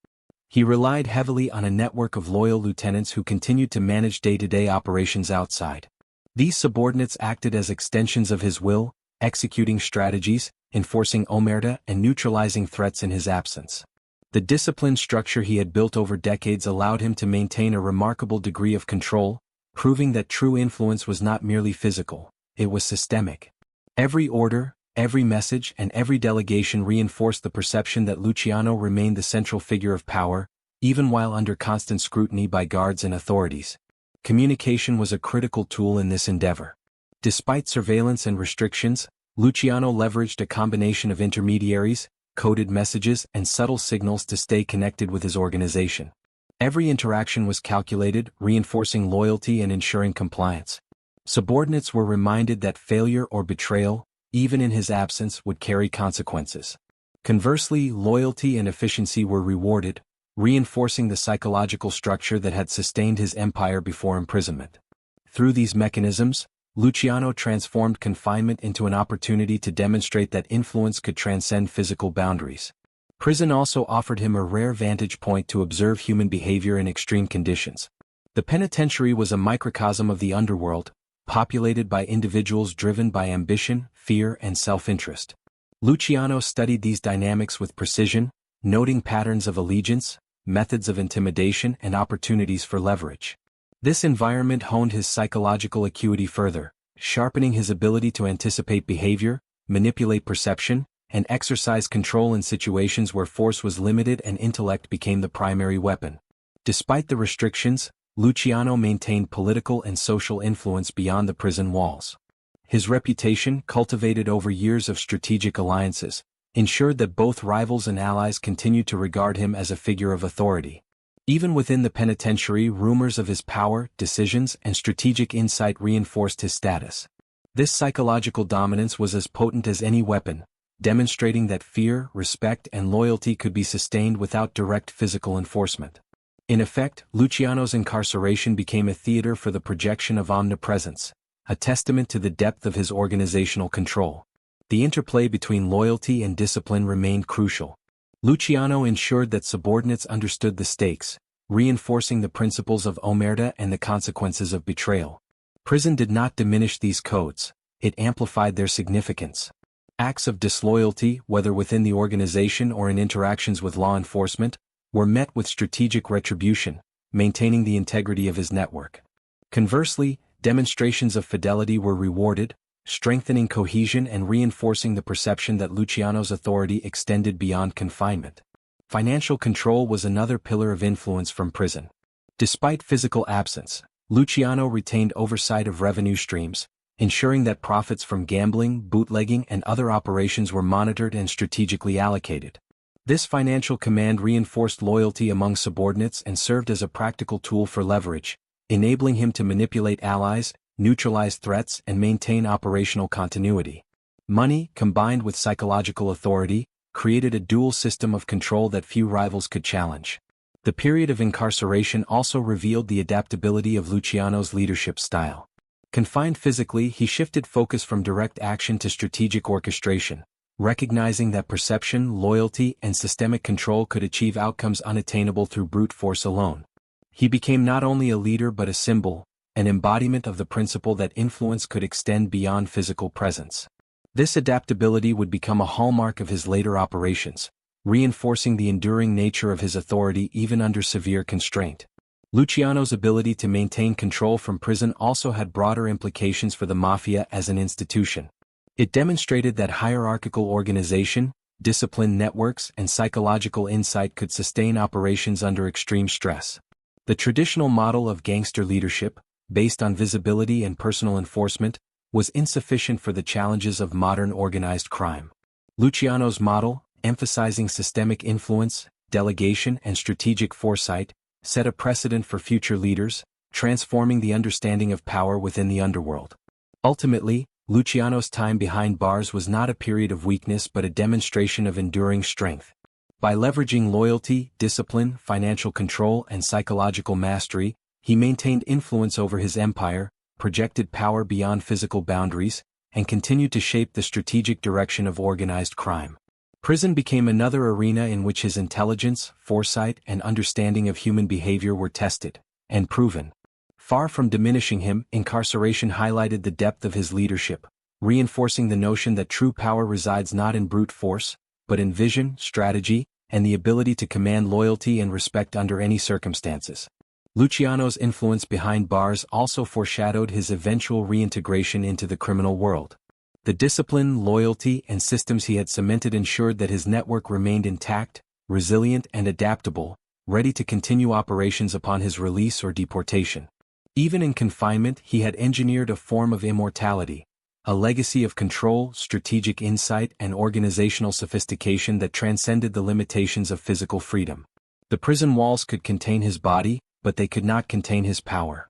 He relied heavily on a network of loyal lieutenants who continued to manage day-to-day operations outside. These subordinates acted as extensions of his will, executing strategies, enforcing omertà, and neutralizing threats in his absence. The disciplined structure he had built over decades allowed him to maintain a remarkable degree of control, proving that true influence was not merely physical, it was systemic. Every order, every message, and every delegation reinforced the perception that Luciano remained the central figure of power, even while under constant scrutiny by guards and authorities. Communication was a critical tool in this endeavor. Despite surveillance and restrictions, Luciano leveraged a combination of intermediaries, coded messages, and subtle signals to stay connected with his organization. Every interaction was calculated, reinforcing loyalty and ensuring compliance. Subordinates were reminded that failure or betrayal, even in his absence, would carry consequences. Conversely, loyalty and efficiency were rewarded, reinforcing the psychological structure that had sustained his empire before imprisonment. Through these mechanisms, Luciano transformed confinement into an opportunity to demonstrate that influence could transcend physical boundaries. Prison also offered him a rare vantage point to observe human behavior in extreme conditions. The penitentiary was a microcosm of the underworld, populated by individuals driven by ambition, fear, and self-interest. Luciano studied these dynamics with precision, noting patterns of allegiance, methods of intimidation, and opportunities for leverage. This environment honed his psychological acuity further, sharpening his ability to anticipate behavior, manipulate perception, and exercise control in situations where force was limited and intellect became the primary weapon. Despite the restrictions, Luciano maintained political and social influence beyond the prison walls. His reputation, cultivated over years of strategic alliances, ensured that both rivals and allies continued to regard him as a figure of authority. Even within the penitentiary, rumors of his power, decisions, and strategic insight reinforced his status. This psychological dominance was as potent as any weapon, demonstrating that fear, respect, and loyalty could be sustained without direct physical enforcement. In effect, Luciano's incarceration became a theater for the projection of omnipresence, a testament to the depth of his organizational control. The interplay between loyalty and discipline remained crucial. Luciano ensured that subordinates understood the stakes, reinforcing the principles of Omertà and the consequences of betrayal. Prison did not diminish these codes, it amplified their significance. Acts of disloyalty, whether within the organization or in interactions with law enforcement, were met with strategic retribution, maintaining the integrity of his network. Conversely, demonstrations of fidelity were rewarded, strengthening cohesion and reinforcing the perception that Luciano's authority extended beyond confinement. Financial control was another pillar of influence from prison. Despite physical absence, Luciano retained oversight of revenue streams, ensuring that profits from gambling, bootlegging, and other operations were monitored and strategically allocated. This financial command reinforced loyalty among subordinates and served as a practical tool for leverage, enabling him to manipulate allies, neutralize threats, and maintain operational continuity. Money, combined with psychological authority, created a dual system of control that few rivals could challenge. The period of incarceration also revealed the adaptability of Luciano's leadership style. Confined physically, he shifted focus from direct action to strategic orchestration, recognizing that perception, loyalty, and systemic control could achieve outcomes unattainable through brute force alone. He became not only a leader but a symbol, an embodiment of the principle that influence could extend beyond physical presence. This adaptability would become a hallmark of his later operations, reinforcing the enduring nature of his authority even under severe constraint. Luciano's ability to maintain control from prison also had broader implications for the Mafia as an institution. It demonstrated that hierarchical organization, disciplined networks, and psychological insight could sustain operations under extreme stress. The traditional model of gangster leadership, based on visibility and personal enforcement, was insufficient for the challenges of modern organized crime. Luciano's model, emphasizing systemic influence, delegation, and strategic foresight, set a precedent for future leaders, transforming the understanding of power within the underworld. Ultimately, Luciano's time behind bars was not a period of weakness but a demonstration of enduring strength. By leveraging loyalty, discipline, financial control, and psychological mastery, he maintained influence over his empire, projected power beyond physical boundaries, and continued to shape the strategic direction of organized crime. Prison became another arena in which his intelligence, foresight, and understanding of human behavior were tested and proven. Far from diminishing him, incarceration highlighted the depth of his leadership, reinforcing the notion that true power resides not in brute force, but in vision, strategy, and the ability to command loyalty and respect under any circumstances. Luciano's influence behind bars also foreshadowed his eventual reintegration into the criminal world. The discipline, loyalty, and systems he had cemented ensured that his network remained intact, resilient, and adaptable, ready to continue operations upon his release or deportation. Even in confinement, he had engineered a form of immortality, a legacy of control, strategic insight, and organizational sophistication that transcended the limitations of physical freedom. The prison walls could contain his body, but they could not contain his power.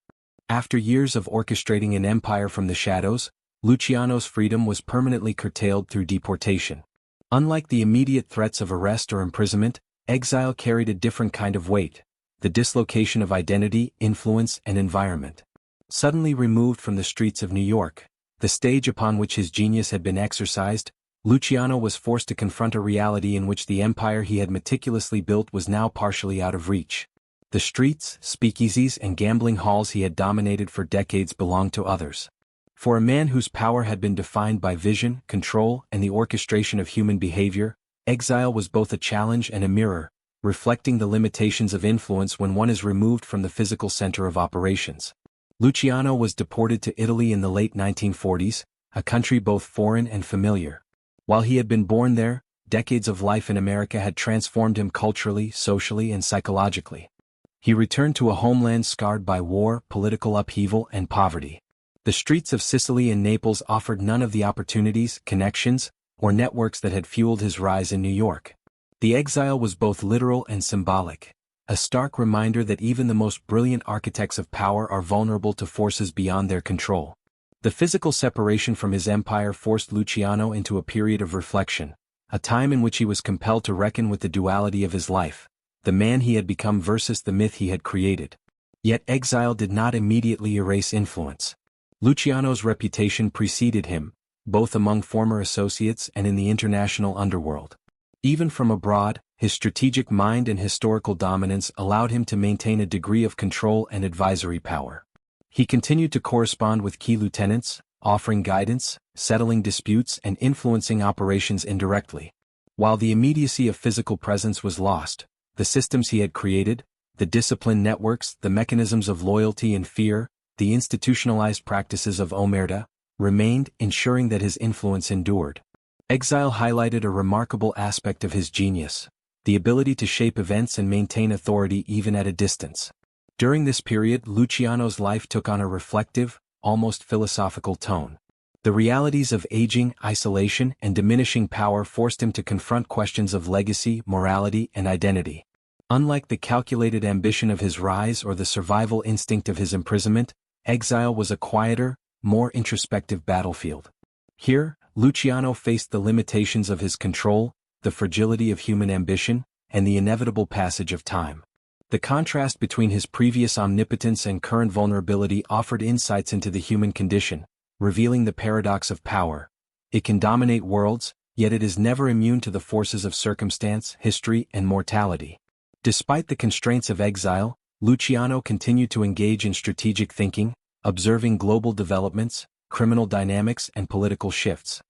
After years of orchestrating an empire from the shadows, Luciano's freedom was permanently curtailed through deportation. Unlike the immediate threats of arrest or imprisonment, exile carried a different kind of weight: the dislocation of identity, influence, and environment. Suddenly removed from the streets of New York, the stage upon which his genius had been exercised, Luciano was forced to confront a reality in which the empire he had meticulously built was now partially out of reach. The streets, speakeasies, and gambling halls he had dominated for decades belonged to others. For a man whose power had been defined by vision, control, and the orchestration of human behavior, exile was both a challenge and a mirror, reflecting the limitations of influence when one is removed from the physical center of operations. Luciano was deported to Italy in the late 1940s, a country both foreign and familiar. While he had been born there, decades of life in America had transformed him culturally, socially, and psychologically. He returned to a homeland scarred by war, political upheaval, and poverty. The streets of Sicily and Naples offered none of the opportunities, connections, or networks that had fueled his rise in New York. The exile was both literal and symbolic, a stark reminder that even the most brilliant architects of power are vulnerable to forces beyond their control. The physical separation from his empire forced Luciano into a period of reflection, a time in which he was compelled to reckon with the duality of his life: the man he had become versus the myth he had created. Yet exile did not immediately erase influence. Luciano's reputation preceded him, both among former associates and in the international underworld. Even from abroad, his strategic mind and historical dominance allowed him to maintain a degree of control and advisory power. He continued to correspond with key lieutenants, offering guidance, settling disputes and influencing operations indirectly. While the immediacy of physical presence was lost, the systems he had created, the discipline networks, the mechanisms of loyalty and fear, the institutionalized practices of Omertà, remained, ensuring that his influence endured. Exile highlighted a remarkable aspect of his genius, the ability to shape events and maintain authority even at a distance. During this period, Luciano's life took on a reflective, almost philosophical tone. The realities of aging, isolation, and diminishing power forced him to confront questions of legacy, morality, and identity. Unlike the calculated ambition of his rise or the survival instinct of his imprisonment, exile was a quieter, more introspective battlefield. Here, Luciano faced the limitations of his control, the fragility of human ambition, and the inevitable passage of time. The contrast between his previous omnipotence and current vulnerability offered insights into the human condition, revealing the paradox of power. It can dominate worlds, yet it is never immune to the forces of circumstance, history, and mortality. Despite the constraints of exile, Luciano continued to engage in strategic thinking, observing global developments, criminal dynamics, and political shifts.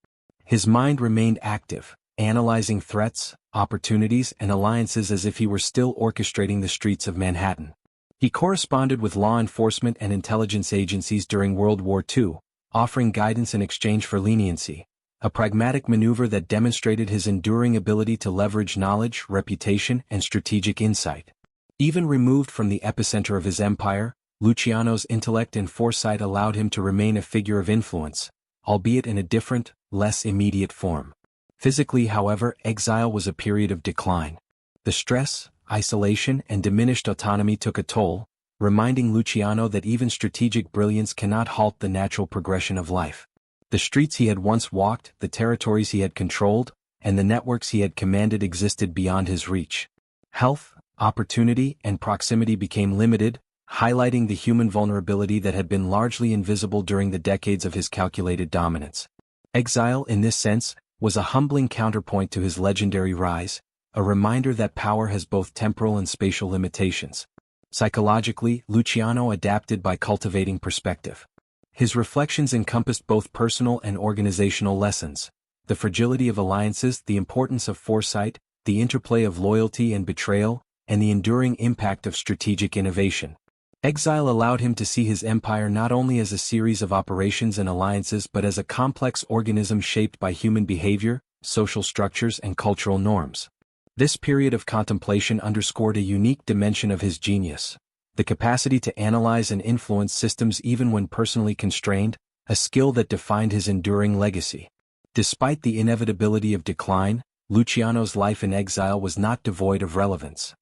His mind remained active, analyzing threats, opportunities, and alliances as if he were still orchestrating the streets of Manhattan. He corresponded with law enforcement and intelligence agencies during World War II, offering guidance in exchange for leniency, a pragmatic maneuver that demonstrated his enduring ability to leverage knowledge, reputation, and strategic insight. Even removed from the epicenter of his empire, Luciano's intellect and foresight allowed him to remain a figure of influence, albeit in a different, less immediate form. Physically, however, exile was a period of decline. The stress, isolation, and diminished autonomy took a toll, reminding Luciano that even strategic brilliance cannot halt the natural progression of life. The streets he had once walked, the territories he had controlled, and the networks he had commanded existed beyond his reach. Health, opportunity, and proximity became limited, highlighting the human vulnerability that had been largely invisible during the decades of his calculated dominance. Exile, in this sense, was a humbling counterpoint to his legendary rise, a reminder that power has both temporal and spatial limitations. Psychologically, Luciano adapted by cultivating perspective. His reflections encompassed both personal and organizational lessons, the fragility of alliances, the importance of foresight, the interplay of loyalty and betrayal, and the enduring impact of strategic innovation. Exile allowed him to see his empire not only as a series of operations and alliances but as a complex organism shaped by human behavior, social structures, and cultural norms. This period of contemplation underscored a unique dimension of his genius, the capacity to analyze and influence systems even when personally constrained, a skill that defined his enduring legacy. Despite the inevitability of decline, Luciano's life in exile was not devoid of relevance.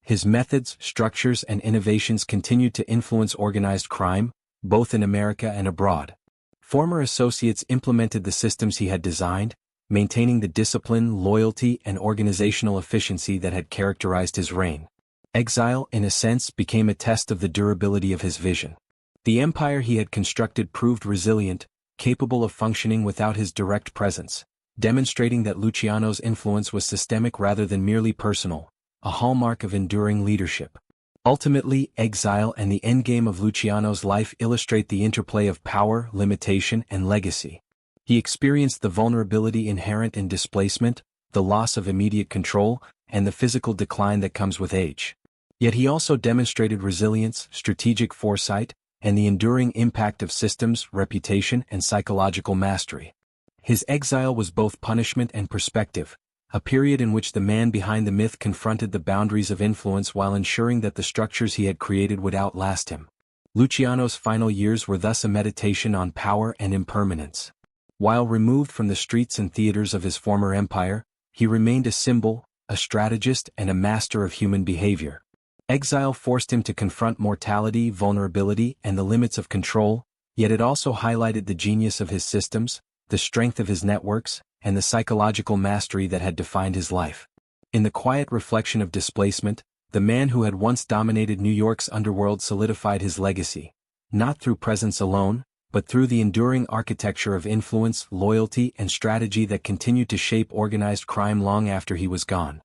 His methods, structures, and innovations continued to influence organized crime, both in America and abroad. Former associates implemented the systems he had designed, maintaining the discipline, loyalty, and organizational efficiency that had characterized his reign. Exile, in a sense, became a test of the durability of his vision. The empire he had constructed proved resilient, capable of functioning without his direct presence, demonstrating that Luciano's influence was systemic rather than merely personal, a hallmark of enduring leadership. Ultimately, exile and the endgame of Luciano's life illustrate the interplay of power, limitation, and legacy. He experienced the vulnerability inherent in displacement, the loss of immediate control, and the physical decline that comes with age. Yet he also demonstrated resilience, strategic foresight, and the enduring impact of systems, reputation, and psychological mastery. His exile was both punishment and perspective, a period in which the man behind the myth confronted the boundaries of influence while ensuring that the structures he had created would outlast him. Luciano's final years were thus a meditation on power and impermanence. While removed from the streets and theaters of his former empire, he remained a symbol, a strategist, and a master of human behavior. Exile forced him to confront mortality, vulnerability, and the limits of control, yet it also highlighted the genius of his systems, the strength of his networks, and the psychological mastery that had defined his life. In the quiet reflection of displacement, the man who had once dominated New York's underworld solidified his legacy, not through presence alone, but through the enduring architecture of influence, loyalty, and strategy that continued to shape organized crime long after he was gone.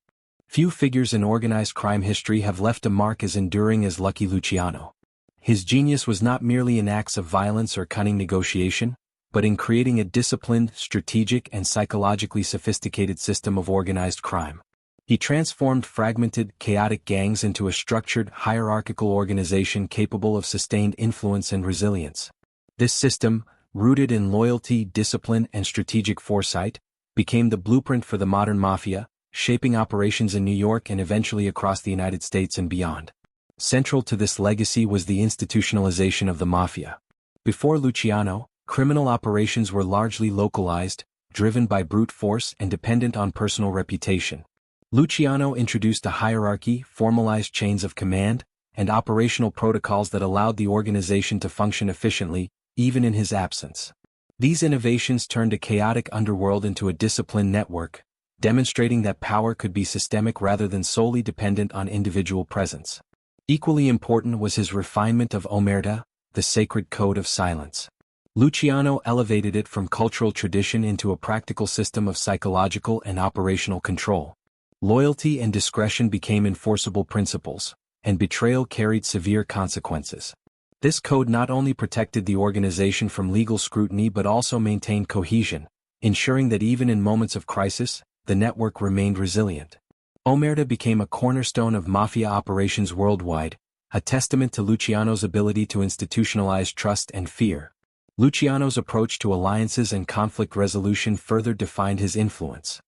Few figures in organized crime history have left a mark as enduring as Lucky Luciano. His genius was not merely in acts of violence or cunning negotiation, but in creating a disciplined, strategic, and psychologically sophisticated system of organized crime. He transformed fragmented, chaotic gangs into a structured, hierarchical organization capable of sustained influence and resilience. This system, rooted in loyalty, discipline, and strategic foresight, became the blueprint for the modern mafia, shaping operations in New York and eventually across the United States and beyond. Central to this legacy was the institutionalization of the mafia. Before Luciano, criminal operations were largely localized, driven by brute force and dependent on personal reputation. Luciano introduced a hierarchy, formalized chains of command, and operational protocols that allowed the organization to function efficiently, even in his absence. These innovations turned a chaotic underworld into a disciplined network, demonstrating that power could be systemic rather than solely dependent on individual presence. Equally important was his refinement of Omertà, the sacred code of silence. Luciano elevated it from cultural tradition into a practical system of psychological and operational control. Loyalty and discretion became enforceable principles, and betrayal carried severe consequences. This code not only protected the organization from legal scrutiny but also maintained cohesion, ensuring that even in moments of crisis, the network remained resilient. Omertà became a cornerstone of mafia operations worldwide, a testament to Luciano's ability to institutionalize trust and fear. Luciano's approach to alliances and conflict resolution further defined his influence.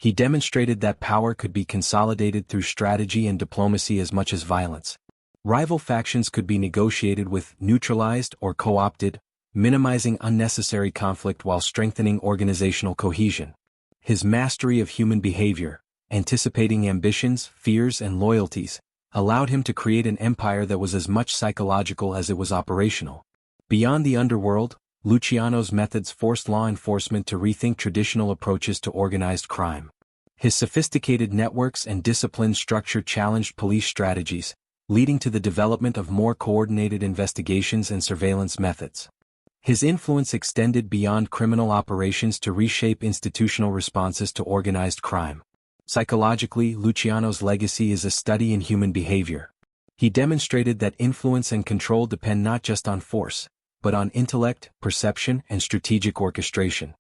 He demonstrated that power could be consolidated through strategy and diplomacy as much as violence. Rival factions could be negotiated with, neutralized, or co-opted, minimizing unnecessary conflict while strengthening organizational cohesion. His mastery of human behavior, anticipating ambitions, fears, and loyalties, allowed him to create an empire that was as much psychological as it was operational. Beyond the underworld, Luciano's methods forced law enforcement to rethink traditional approaches to organized crime. His sophisticated networks and disciplined structure challenged police strategies, leading to the development of more coordinated investigations and surveillance methods. His influence extended beyond criminal operations to reshape institutional responses to organized crime. Psychologically, Luciano's legacy is a study in human behavior. He demonstrated that influence and control depend not just on force, but on intellect, perception, and strategic orchestration.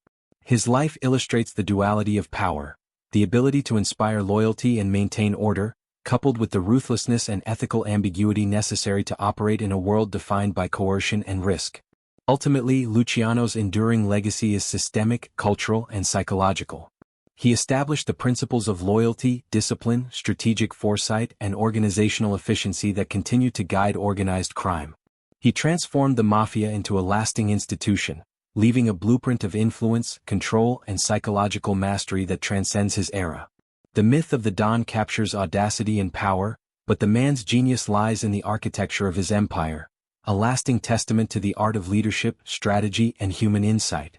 His life illustrates the duality of power, the ability to inspire loyalty and maintain order, coupled with the ruthlessness and ethical ambiguity necessary to operate in a world defined by coercion and risk. Ultimately, Luciano's enduring legacy is systemic, cultural, and psychological. He established the principles of loyalty, discipline, strategic foresight, and organizational efficiency that continue to guide organized crime. He transformed the mafia into a lasting institution, leaving a blueprint of influence, control, and psychological mastery that transcends his era. The myth of the Don captures audacity and power, but the man's genius lies in the architecture of his empire, a lasting testament to the art of leadership, strategy, and human insight.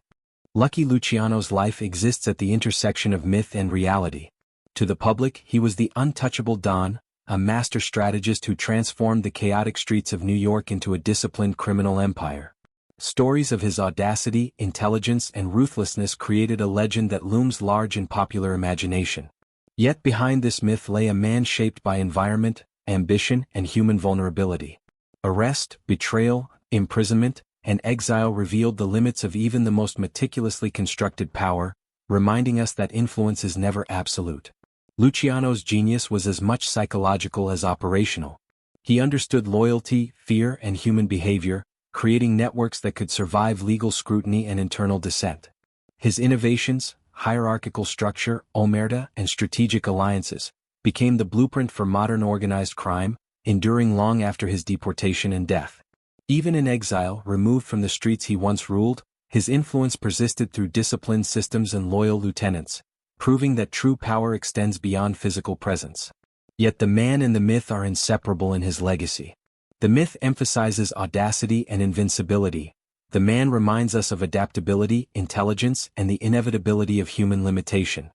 Lucky Luciano's life exists at the intersection of myth and reality. To the public, he was the untouchable Don, a master strategist who transformed the chaotic streets of New York into a disciplined criminal empire. Stories of his audacity, intelligence, and ruthlessness created a legend that looms large in popular imagination. Yet behind this myth lay a man shaped by environment, ambition, and human vulnerability. Arrest, betrayal, imprisonment, and exile revealed the limits of even the most meticulously constructed power, reminding us that influence is never absolute. Luciano's genius was as much psychological as operational. He understood loyalty, fear, and human behavior, creating networks that could survive legal scrutiny and internal dissent. His innovations, hierarchical structure, omertà, and strategic alliances, became the blueprint for modern organized crime, enduring long after his deportation and death. Even in exile, removed from the streets he once ruled, his influence persisted through disciplined systems and loyal lieutenants, proving that true power extends beyond physical presence. Yet the man and the myth are inseparable in his legacy. The myth emphasizes audacity and invincibility. The man reminds us of adaptability, intelligence, and the inevitability of human limitation.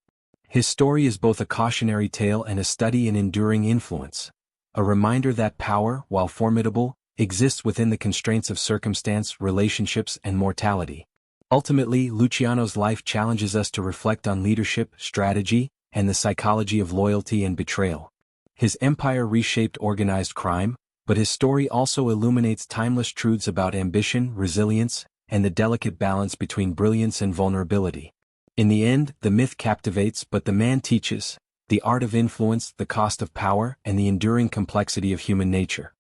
His story is both a cautionary tale and a study in enduring influence. a reminder that power, while formidable, exists within the constraints of circumstance, relationships, and mortality. Ultimately, Luciano's life challenges us to reflect on leadership, strategy, and the psychology of loyalty and betrayal. His empire reshaped organized crime, but his story also illuminates timeless truths about ambition, resilience, and the delicate balance between brilliance and vulnerability. In the end, the myth captivates, but the man teaches the art of influence, the cost of power, and the enduring complexity of human nature.